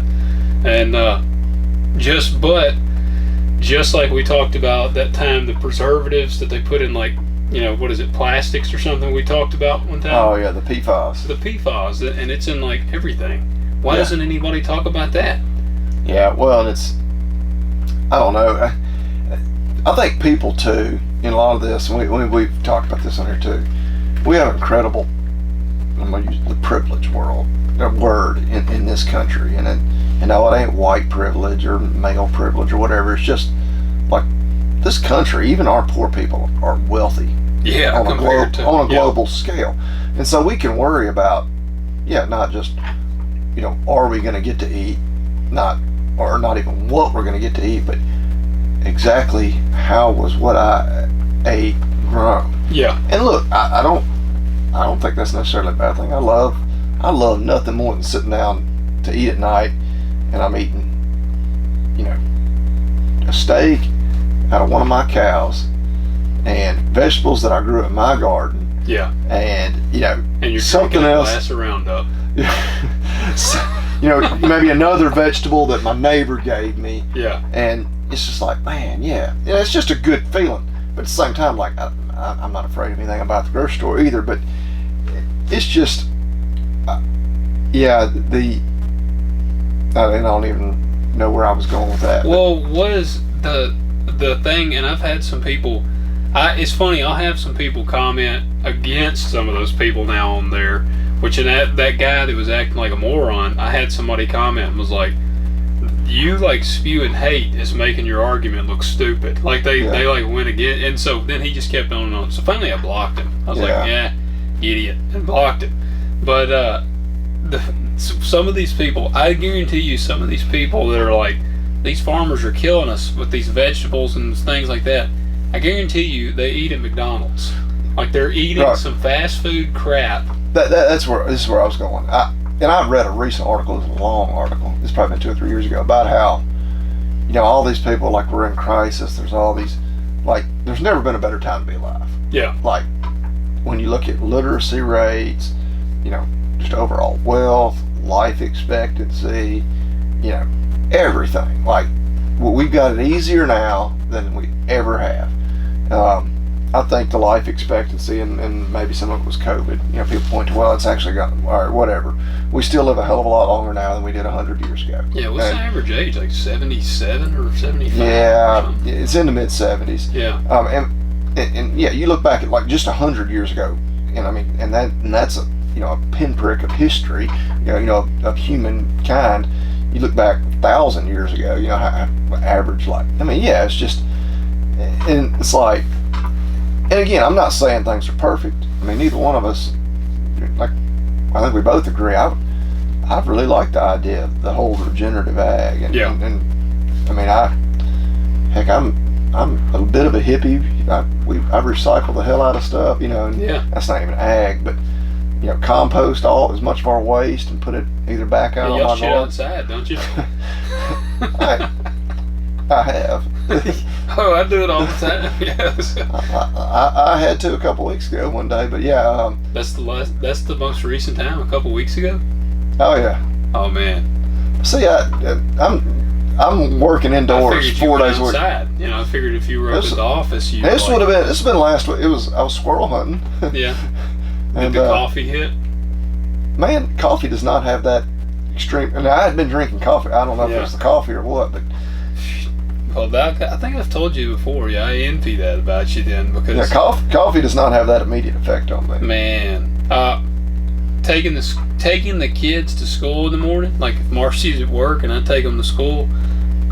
And just like we talked about that time, the preservatives that they put in, like, what is it, plastics or something we talked about one time? Oh, yeah, the PFAS. The PFAS, and it's in, like, everything. Why doesn't anybody talk about that? Yeah, well, I don't know. I think people, too, in a lot of this, and we've talked about this on here, too, we have an incredible, I'm going to use the privilege word in this country. And it ain't white privilege or male privilege or whatever. It's just, like, this country, even our poor people are wealthy. Yeah, on a global scale. And so we can worry about, not just, are we going to get to eat, not even what we're going to get to eat, but exactly how was what I ate grown. Yeah. And look, I don't think that's necessarily a bad thing. I love nothing more than sitting down to eat at night, and I'm eating, a steak out of one of my cows, and vegetables that I grew in my garden. Yeah. And and you're something else. Glass of Roundup. Maybe another vegetable that my neighbor gave me. Yeah. And it's just like, man, it's just a good feeling. But at the same time, like, I'm not afraid of anything about the grocery store either. But it's just, I don't even know where I was going with that. Well, what is the thing? And I've had some people. It's funny. I'll have some people comment against some of those people now on there. Which, and that guy that was acting like a moron, I had somebody comment and was like, you, like, spewing hate is making your argument look stupid. Like, they like went again. And so then he just kept on and on. So finally I blocked him. I was like, idiot, and blocked him. But some of these people, I guarantee you, some of these people that are like, these farmers are killing us with these vegetables and things like that, I guarantee you they eat at McDonald's. Like, they're eating some fast food crap. This is where I was going. I read a recent article, it was a long article, it's probably been 2 or 3 years ago, about how, all these people, like, we're in crisis, there's all these, like, there's never been a better time to be alive. Yeah. Like, when you look at literacy rates, just overall wealth, life expectancy, everything. Like, we've got it easier now than we ever have. I think the life expectancy, and maybe some of it was COVID, people point to, well, it's actually gotten, or whatever. We still live a hell of a lot longer now than we did 100 years ago. Yeah, what's the average age? Like 77 or 75? Yeah, it's in the mid-70s. Yeah. And you look back at, like, just 100 years ago, and that's a pinprick of history, of humankind. You look back 1,000 years ago, average life. It's just, and it's like, and again, I'm not saying things are perfect. Neither one of us, like, I think we both agree. I've really liked the idea of the whole regenerative ag, and I'm a bit of a hippie. I recycle the hell out of stuff, and that's not even ag, but compost all as much of our waste and put it either back out on my lawn. You outside, don't you? I have. Oh, I do it all the time. Yes. I had to a couple weeks ago one day, but yeah. That's the most recent time. A couple weeks ago. Oh yeah. Oh man. See, I'm working indoors 4 days a week. You know, I figured if you were up at the office, you. This would have been. This has been last week. I was squirrel hunting. Yeah. Did the coffee hit? Man, coffee does not have that extreme. And I had been drinking coffee. I don't know if it was the coffee or what, but. Well, I think I've told you before. Yeah, I envy that about you then because. Yeah, coffee does not have that immediate effect on me. Man, taking the kids to school in the morning. Like if Marcy's at work and I take them to school,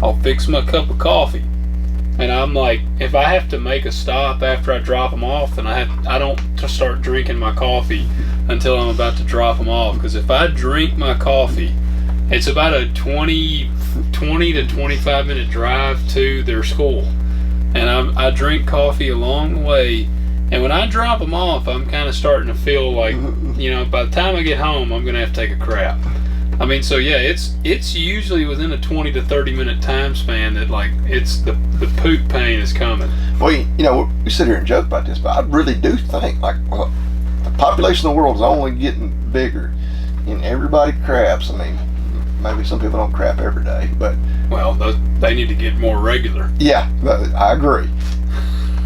I'll fix them a cup of coffee. And I'm like, if I have to make a stop after I drop them off, then I don't start drinking my coffee until I'm about to drop them off. Because if I drink my coffee, it's about a 20 to 25 minute drive to their school. And I drink coffee along the way. And when I drop them off, I'm kind of starting to feel like, you know, by the time I get home, I'm going to have to take a crap. I mean, so yeah, it's usually within a 20 to 30 minute time span that like it's the poop pain is coming. Well, you know, we sit here and joke about this, but I really do think like, well, the population of the world is only getting bigger, and everybody craps. I mean, maybe some people don't crap every day, but well, they need to get more regular. Yeah, I agree.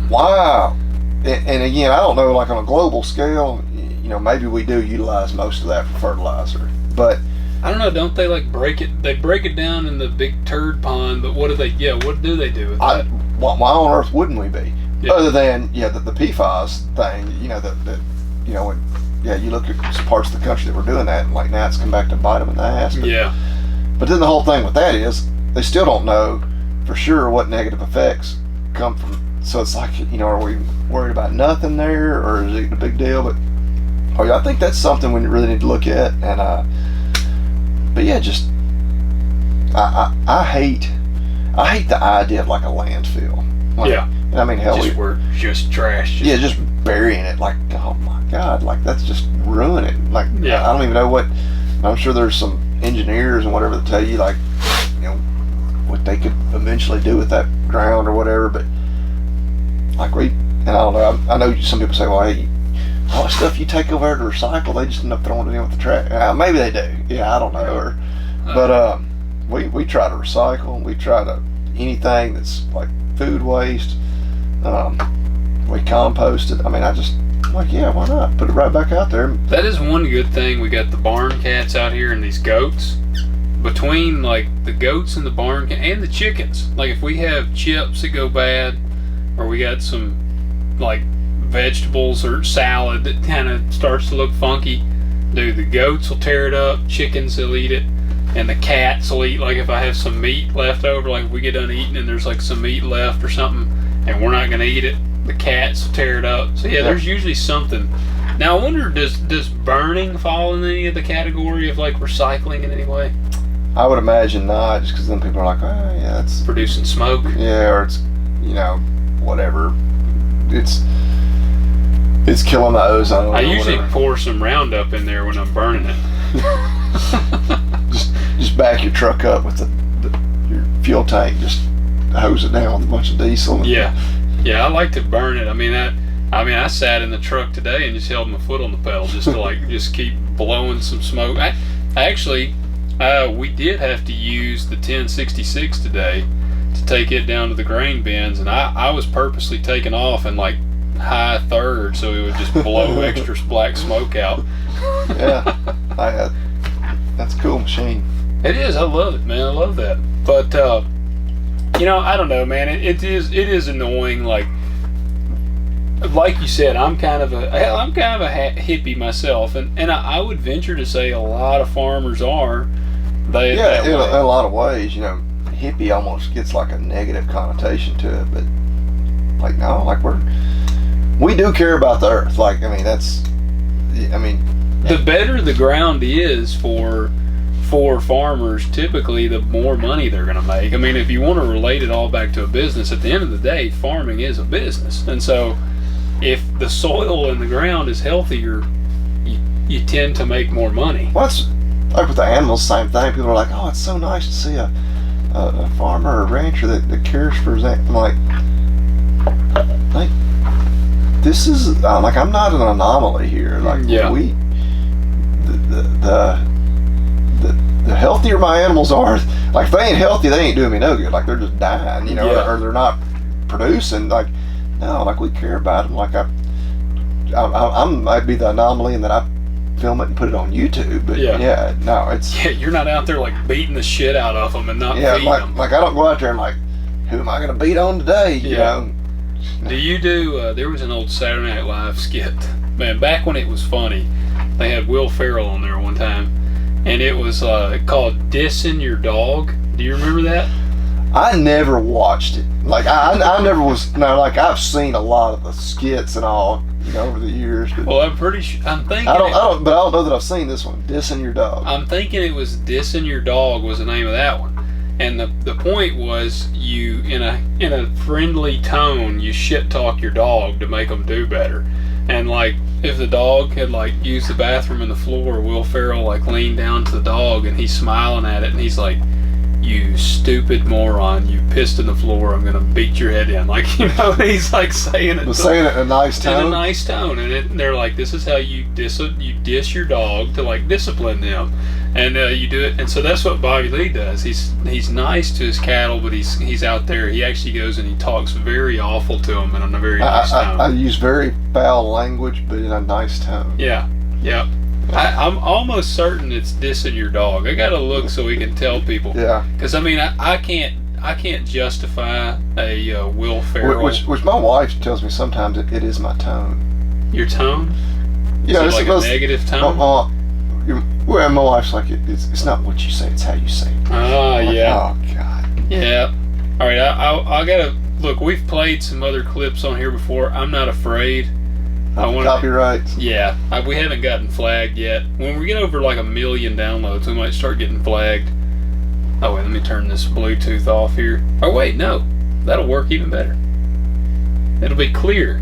Wow. And again, I don't know, like on a global scale, you know, maybe we do utilize most of that for fertilizer, but. I don't know. Don't they like break it? They break it down in the big turd pond. But what do they? Yeah, what do they do with that? Why on earth wouldn't we be? Yeah. Other than the PFAS thing. You know you know when you look at parts of the country that were doing that, and like now it's come back to bite them in the ass. But, yeah. But then the whole thing with that is they still don't know for sure what negative effects come from. So it's like, you know, are we worried about nothing there, or is it a big deal? But I think that's something we really need to look at. And but yeah, just I hate the idea of like a landfill. Like, yeah. I mean, hell, we're just trash. Just burying it. Like, oh my God, like that's just ruining it. Like, I don't even know what. I'm sure there's some engineers and whatever that tell you like, you know, what they could eventually do with that ground or whatever. But like and I don't know. I know some people say, well, hey, all the stuff you take over there to recycle, they just end up throwing it in with the trash. Maybe they do. Yeah, I don't know. But we try to recycle. We try to anything that's like food waste. We compost it. I mean, I'm like, yeah, why not? Put it right back out there. That is one good thing. We got the barn cats out here and these goats. Between like the goats and the barn and the chickens, like if we have chips that go bad, or we got some like vegetables or salad that kind of starts to look funky, dude, the goats will tear it up, chickens will eat it, and the cats will eat. Like if I have some meat left over, like if we get done eating and there's like some meat left or something and we're not going to eat it, the cats will tear it up. So yeah, there's usually something. Now I wonder, does burning fall in any of the category of like recycling in any way? I would imagine not, just because then people are like, oh yeah, it's producing smoke. Yeah, or it's, you know, whatever. It's killing the ozone. I usually pour some Roundup in there when I'm burning it. just back your truck up with your fuel tank, just hose it down with a bunch of diesel. Yeah, I like to burn it. I mean, I sat in the truck today and just held my foot on the pedal just to like just keep blowing some smoke. We did have to use the 1066 today to take it down to the grain bins, and I was purposely taking off in like high third so it would just blow extra black smoke out. Yeah, that's a cool machine. It is. I love it, man. I love that. But you know, I don't know, man. It is annoying. Like you said, I'm kind of a hippie myself, and I would venture to say a lot of farmers are. In a lot of ways, you know, hippie almost gets like a negative connotation to it, but like no, like we do care about the earth. Like the better the ground is for farmers, typically the more money they're going to make. I mean, if you want to relate it all back to a business, at the end of the day, farming is a business, and so if the soil in the ground is healthier, you tend to make more money. Well, that's like with the animals, same thing. People are like, oh, it's so nice to see a farmer or a rancher that cares for his animals. I'm like, this is like I'm not an anomaly here. Like the healthier my animals are, like if they ain't healthy, they ain't doing me no good. Like they're just dying, or they're not producing. Like no, like we care about them. Like I might be the anomaly in that I film it and put it on YouTube. But no, it's you're not out there like beating the shit out of them and not feeding them. Like I don't go out there and like, who am I going to beat on today? You know. Do you do? There was an old Saturday Night Live skit, man. Back when it was funny, they had Will Ferrell on there one time, and it was called "Dissing Your Dog." Do you remember that? I never watched it. Like I never was. No, like I've seen a lot of the skits and all, over the years. But well, I'm pretty sure. I'm thinking. But I don't know that I've seen this one. Dissing Your Dog. I'm thinking it was "Dissing Your Dog" was the name of that one. And the point was, you in a friendly tone, you shit talk your dog to make them do better. And like if the dog had like used the bathroom in the floor, Will Ferrell like leaned down to the dog and he's smiling at it and he's like, "You stupid moron! You pissed in the floor. I'm gonna beat your head in." Like he's like saying it. Saying it in a nice tone. In a nice tone, and they're like, "This is how you diss your dog to like discipline them." And you do it, and so that's what Bobby Lee does. He's nice to his cattle, but he's out there. He actually goes and he talks very awful to them in a very nice tone. I use very foul language, but in a nice tone. Yeah. I'm almost certain it's dissing your dog. I gotta look so we can tell people. Yeah. Because I mean, I can't justify a Will Ferrell. Which my wife tells me sometimes it is my tone. Your tone? Yeah, it's like a negative tone. Well, my wife's like, it's not what you say, it's how you say it. Oh, yeah. Oh, God. Yeah. All right, I gotta look. We've played some other clips on here before. I'm not afraid. Copyrights. Yeah, we haven't gotten flagged yet. When we get over like 1 million downloads, we might start getting flagged. Oh wait, let me turn this Bluetooth off here. Oh wait, no, that'll work even better. It'll be clear.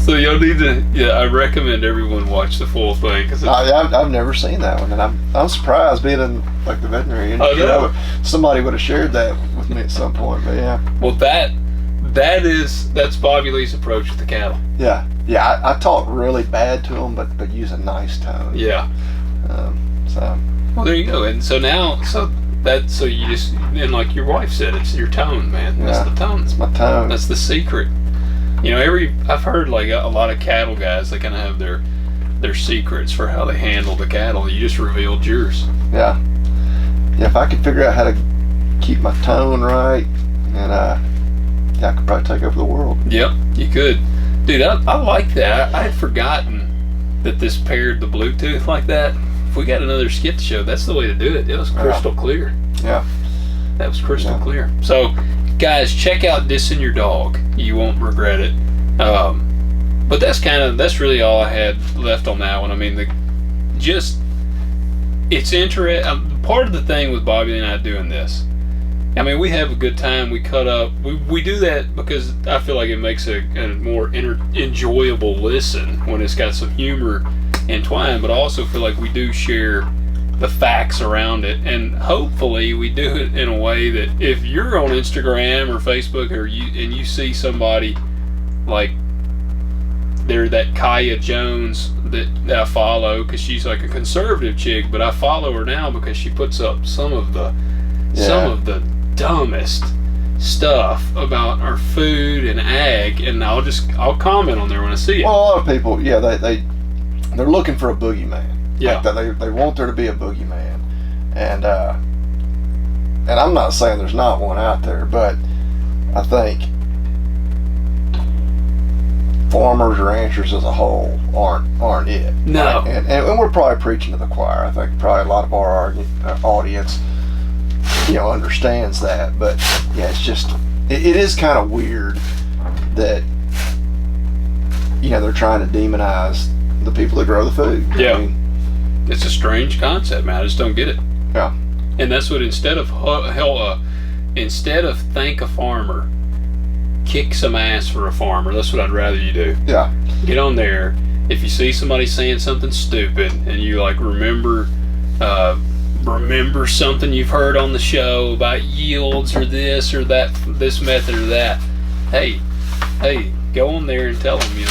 So y'all need to, I recommend everyone watch the full thing. Cause I've never seen that one, and I'm surprised being in like the veterinary industry. Somebody would have shared that with me at some point, but yeah. Well, that's Bobby Lee's approach with the cattle. Yeah, I talk really bad to them, but use a nice tone. Yeah. Well, there you go. And so now, so you just, and like your wife said, it's your tone, man. That's the tone. It's my tone. That's the secret. I've heard like a lot of cattle guys, they kind of have their secrets for how they handle the cattle. You just revealed yours. Yeah. If I could figure out how to keep my tone right, and I could probably take over the world. Yep, you could. Dude, I like that. I had forgotten that this paired the Bluetooth like that. If we got another skit to show, that's the way to do it. It was crystal clear. Yeah. That was crystal clear. So, guys, check out Dissing Your Dog. You won't regret it. But that's really all I had left on that one. I mean, it's interesting. Part of the thing with Bobby and I doing this, I mean, we have a good time. We cut up. We do that because I feel like it makes a more enjoyable listen when it's got some humor entwined. But I also feel like we do share the facts around it, and hopefully we do it in a way that if you're on Instagram or Facebook or you see somebody like they're that Kaya Jones that I follow because she's like a conservative chick, but I follow her now because she puts up some of the dumbest stuff about our food and ag, and I'll comment on there when I see it. Well, a lot of people, they're looking for a boogeyman. Yeah, like they want there to be a boogeyman, and I'm not saying there's not one out there, but I think farmers or ranchers as a whole aren't it. No, and we're probably preaching to the choir. I think probably a lot of our audience, understands that, but yeah, it's just it is kind of weird that they're trying to demonize the people that grow the food. Yeah. I mean, it's a strange concept, man. I just don't get it. Yeah. And that's what instead of thank a farmer, kick some ass for a farmer. That's what I'd rather you do. Yeah. Get on there. If you see somebody saying something stupid and you like remember something you've heard on the show about yields or this or that, this method or that, hey, go on there and tell them, you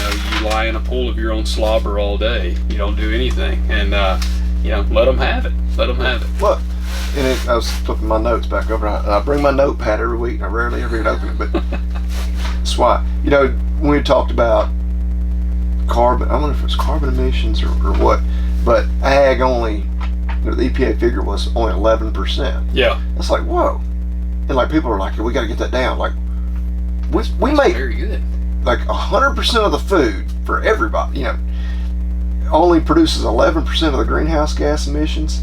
lie in a pool of your own slobber all day. You don't do anything. And, let them have it. Let them have it. Look, I was flipping my notes back over, and I bring my notepad every week, and I rarely ever even open it, but that's why. When we talked about carbon, I wonder if it was carbon emissions or what, but ag only, the EPA figure was only 11%. Yeah. It's like, whoa. And like people are like, we got to get that down. Like, we make very good. Like 100% of the food for everybody, only produces 11% of the greenhouse gas emissions.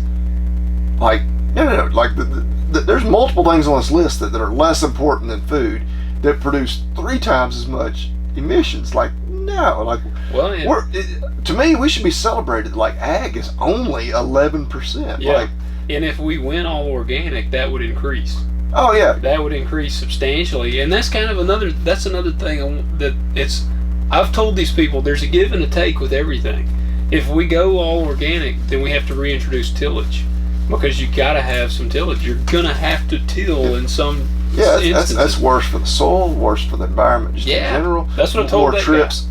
Like, no. Like, there's multiple things on this list that are less important than food that produce 3 times as much emissions. Like, no. Like, well, to me, we should be celebrated. Like, ag is only 11%. Yeah. Like, and if we went all organic, that would increase. Oh yeah, that would increase substantially, and that's kind of another thing I've told these people there's a give and a take with everything. If we go all organic, then we have to reintroduce tillage because you got to have some tillage. You're gonna have to till in some instances. That's worse for the soil, worse for the environment just in general. That's what I told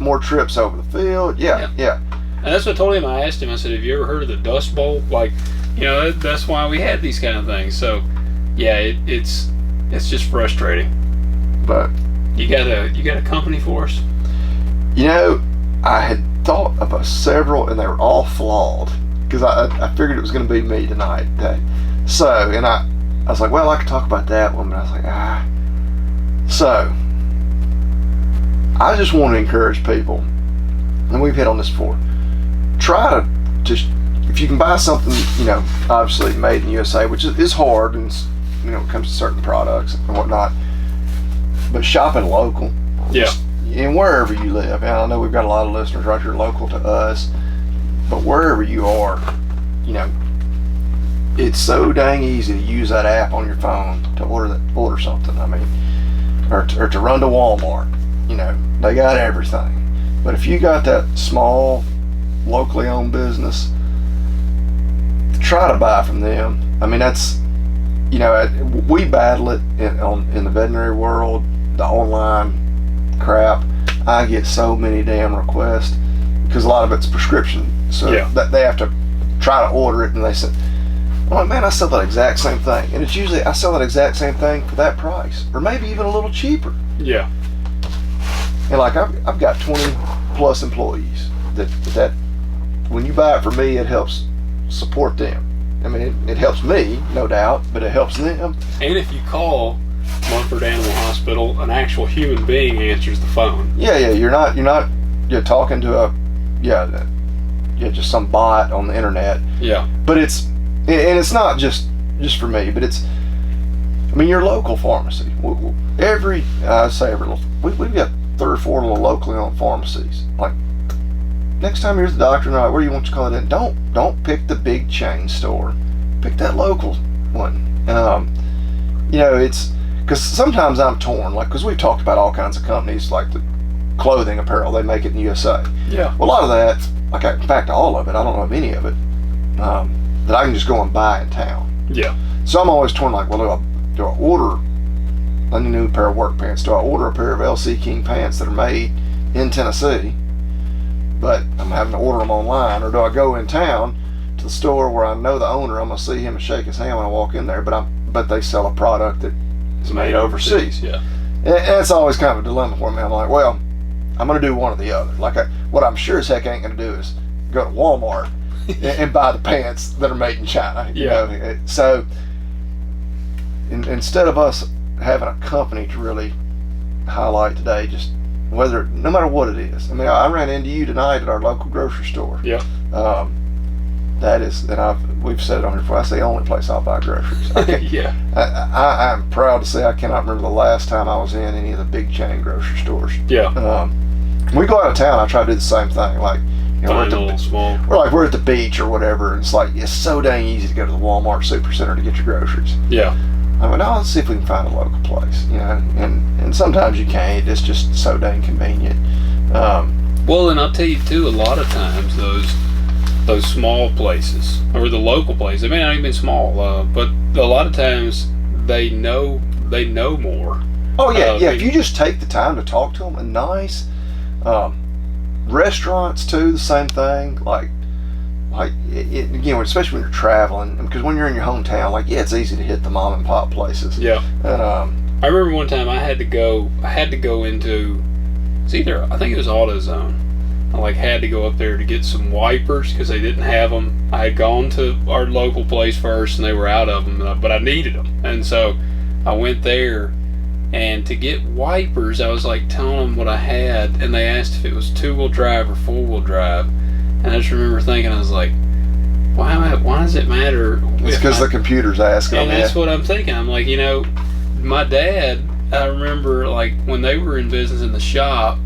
more trips over the field. Yeah. And that's what I told him. I asked him. I said, "Have you ever heard of the Dust Bowl? Like, that's why we had these kind of things." So. Yeah, it's just frustrating. But you got a company for us? I had thought of several, and they were all flawed because I figured it was going to be me tonight. So, and I was like, well, I could talk about that one, but I was like, So, I just want to encourage people, and we've hit on this before. Try to just, if you can buy something, obviously made in the USA, which is hard, and when it comes to certain products and whatnot, but shopping local. Yeah. And wherever you live, and I know we've got a lot of listeners right here local to us, but wherever you are, it's so dang easy to use that app on your phone to order something. I mean, or to run to Walmart. They got everything. But if you got that small, locally owned business, try to buy from them. I mean, that's. We battle it in the veterinary world, the online crap. I get so many damn requests because a lot of it's prescription, so that they have to try to order it, and they say, I'm like, man, I sell that exact same thing, and it's usually I sell that exact same thing for that price, or maybe even a little cheaper. Yeah. And like I've got 20 plus employees that when you buy it from me, it helps support them. I mean, it helps me, no doubt, but it helps them. And if you call Munford Animal Hospital, an actual human being answers the phone. Yeah, you're talking to just some bot on the internet. Yeah. But it's not just for me, but your local pharmacy. We've got 3 or 4 little locally owned pharmacies. Like, next time you're at the doctor, and where you want to call it in, don't pick the big chain store. Pick that local one. It's because sometimes I'm torn, like, because we've talked about all kinds of companies, like the clothing, apparel, they make it in the USA. Yeah. Well, a lot of that, like, in fact, all of it, I don't know of any of it, that I can just go and buy in town. Yeah. So I'm always torn, like, well, do I order a new pair of work pants? Do I order a pair of LC King pants that are made in Tennessee, but I'm having to order them online? Or do I go in town to the store where I know the owner, I'm going to see him and shake his hand when I walk in there, but they sell a product that is made overseas? Yeah. And that's always kind of a dilemma for me. I'm like, well, I'm going to do one or the other. Like, what I'm sure as heck ain't going to do is go to Walmart and buy the pants that are made in China. You know? So instead of us having a company to really highlight today, just no matter what it is. I mean, I ran into you tonight at our local grocery store. Yeah. That is, and we've said it on here before, that's the only place I'll buy groceries. Yeah. I'm proud to say I cannot remember the last time I was in any of the big chain grocery stores. Yeah. When we go out of town, I try to do the same thing. Like, we're at the beach or whatever, and it's like, it's so dang easy to go to the Walmart Supercenter to get your groceries. Yeah. I mean, let's see if we can find a local place, and sometimes you can't. It's just so dang convenient. Well, and I'll tell you too, a lot of times those small places, or the local places, they may not even be small, but a lot of times they know more. Oh yeah, if you just take the time to talk to them, and nice. Restaurants too, the same thing. Like again, especially when you're traveling, because when you're in your hometown, like, it's easy to hit the mom and pop places. Yeah. And I remember one time I had to go into, I think it was AutoZone. I had to go up there to get some wipers because they didn't have them. I had gone to our local place first and they were out of them, but I needed them, and so I went there. And to get wipers, I was telling them what I had, and they asked if it was 2-wheel drive or 4-wheel drive. And I just remember thinking, I was like, why does it matter? It's because the computer's asking. And that's what I'm thinking. I'm like, my dad, I remember when they were in business in the shop,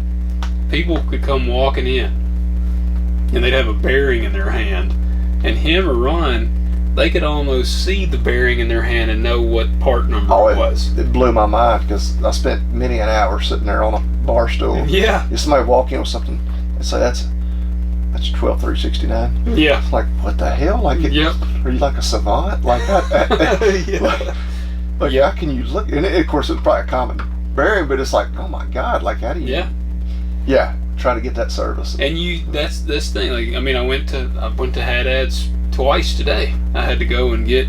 people could come walking in, and they'd have a bearing in their hand, and him or Ron, they could almost see the bearing in their hand and know what part number it was. It blew my mind because I spent many an hour sitting there on a bar stool. Yeah. If somebody walk in with something and say, that's 12369. Yeah. It's like, what the hell? Yep. Are you like a savant? Like that? Yeah. How can you look? And of course, it's probably a common bearing, but it's like, oh my God, how do you? Yeah. Yeah. Try to get that service. And that's this thing. I went to Haddad's twice today. I had to go and get.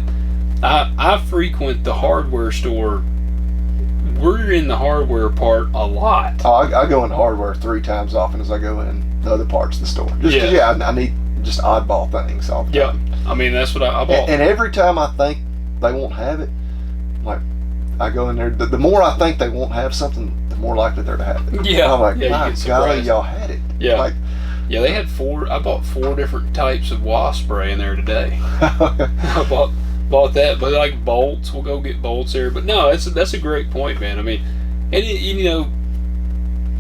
I frequent the hardware store. We're in the hardware part a lot. Oh, I go in hardware 3 times as often as I go in the other parts of the store. I need just oddball things all the time. Yeah, that's what I bought. And every time I think they won't have it, I go in there. The more I think they won't have something, the more likely they're to have it. Yeah. I'm like, my golly, y'all had it. Yeah. Yeah, they had 4. I bought 4 different types of wasp spray in there today. I bought that, but bolts, we'll go get bolts there. But no, that's a great point, man.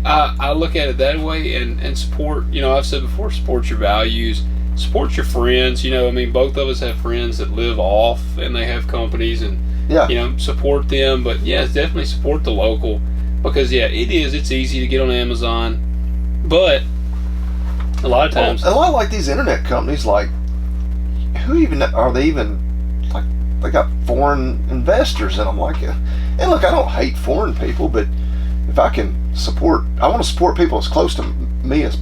I look at it that way and support. I've said before, support your values, support your friends. Both of us have friends that live off and they have companies, and support them. But it's definitely support the local, because it's easy to get on Amazon, but a lot of times, a lot like these internet companies, who even are they? Even they got foreign investors in them. And look, I don't hate foreign people, but if I can support, I want to support people as close to me as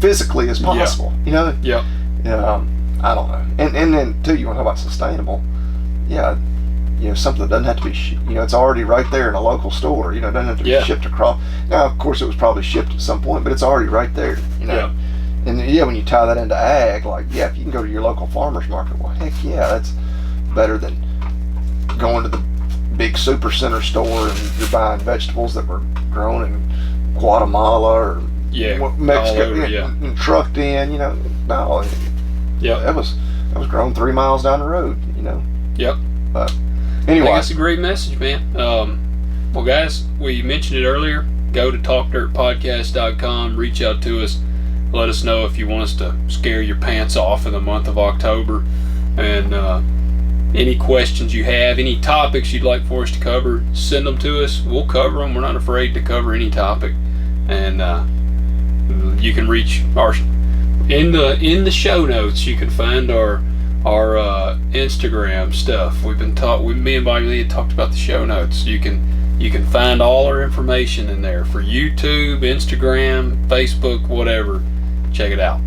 physically as possible. Yeah. I don't know. And then too, you want to talk about sustainable. Yeah. Something that doesn't have to be, it's already right there in a local store. It doesn't have to be shipped across. Now, of course, it was probably shipped at some point, but it's already right there. Yeah. And when you tie that into ag, if you can go to your local farmer's market, well, heck yeah, that's better than going to the big super center store and you're buying vegetables that were grown in Guatemala or Mexico and trucked in. No, that was grown 3 miles down the road. Yep. But anyway, I think that's a great message, man. Well, guys, we mentioned it earlier. Go to talkdirtpodcast.com, reach out to us. Let us know if you want us to scare your pants off in the month of October. And any questions you have, any topics you'd like for us to cover, send them to us. We'll cover them. We're not afraid to cover any topic. And you can reach our in the show notes. You can find our Instagram stuff. Me and Bobby Lee had talked about the show notes. You can find all our information in there for YouTube, Instagram, Facebook, whatever. Check it out.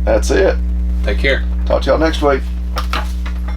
That's it. Take care. Talk to y'all next week.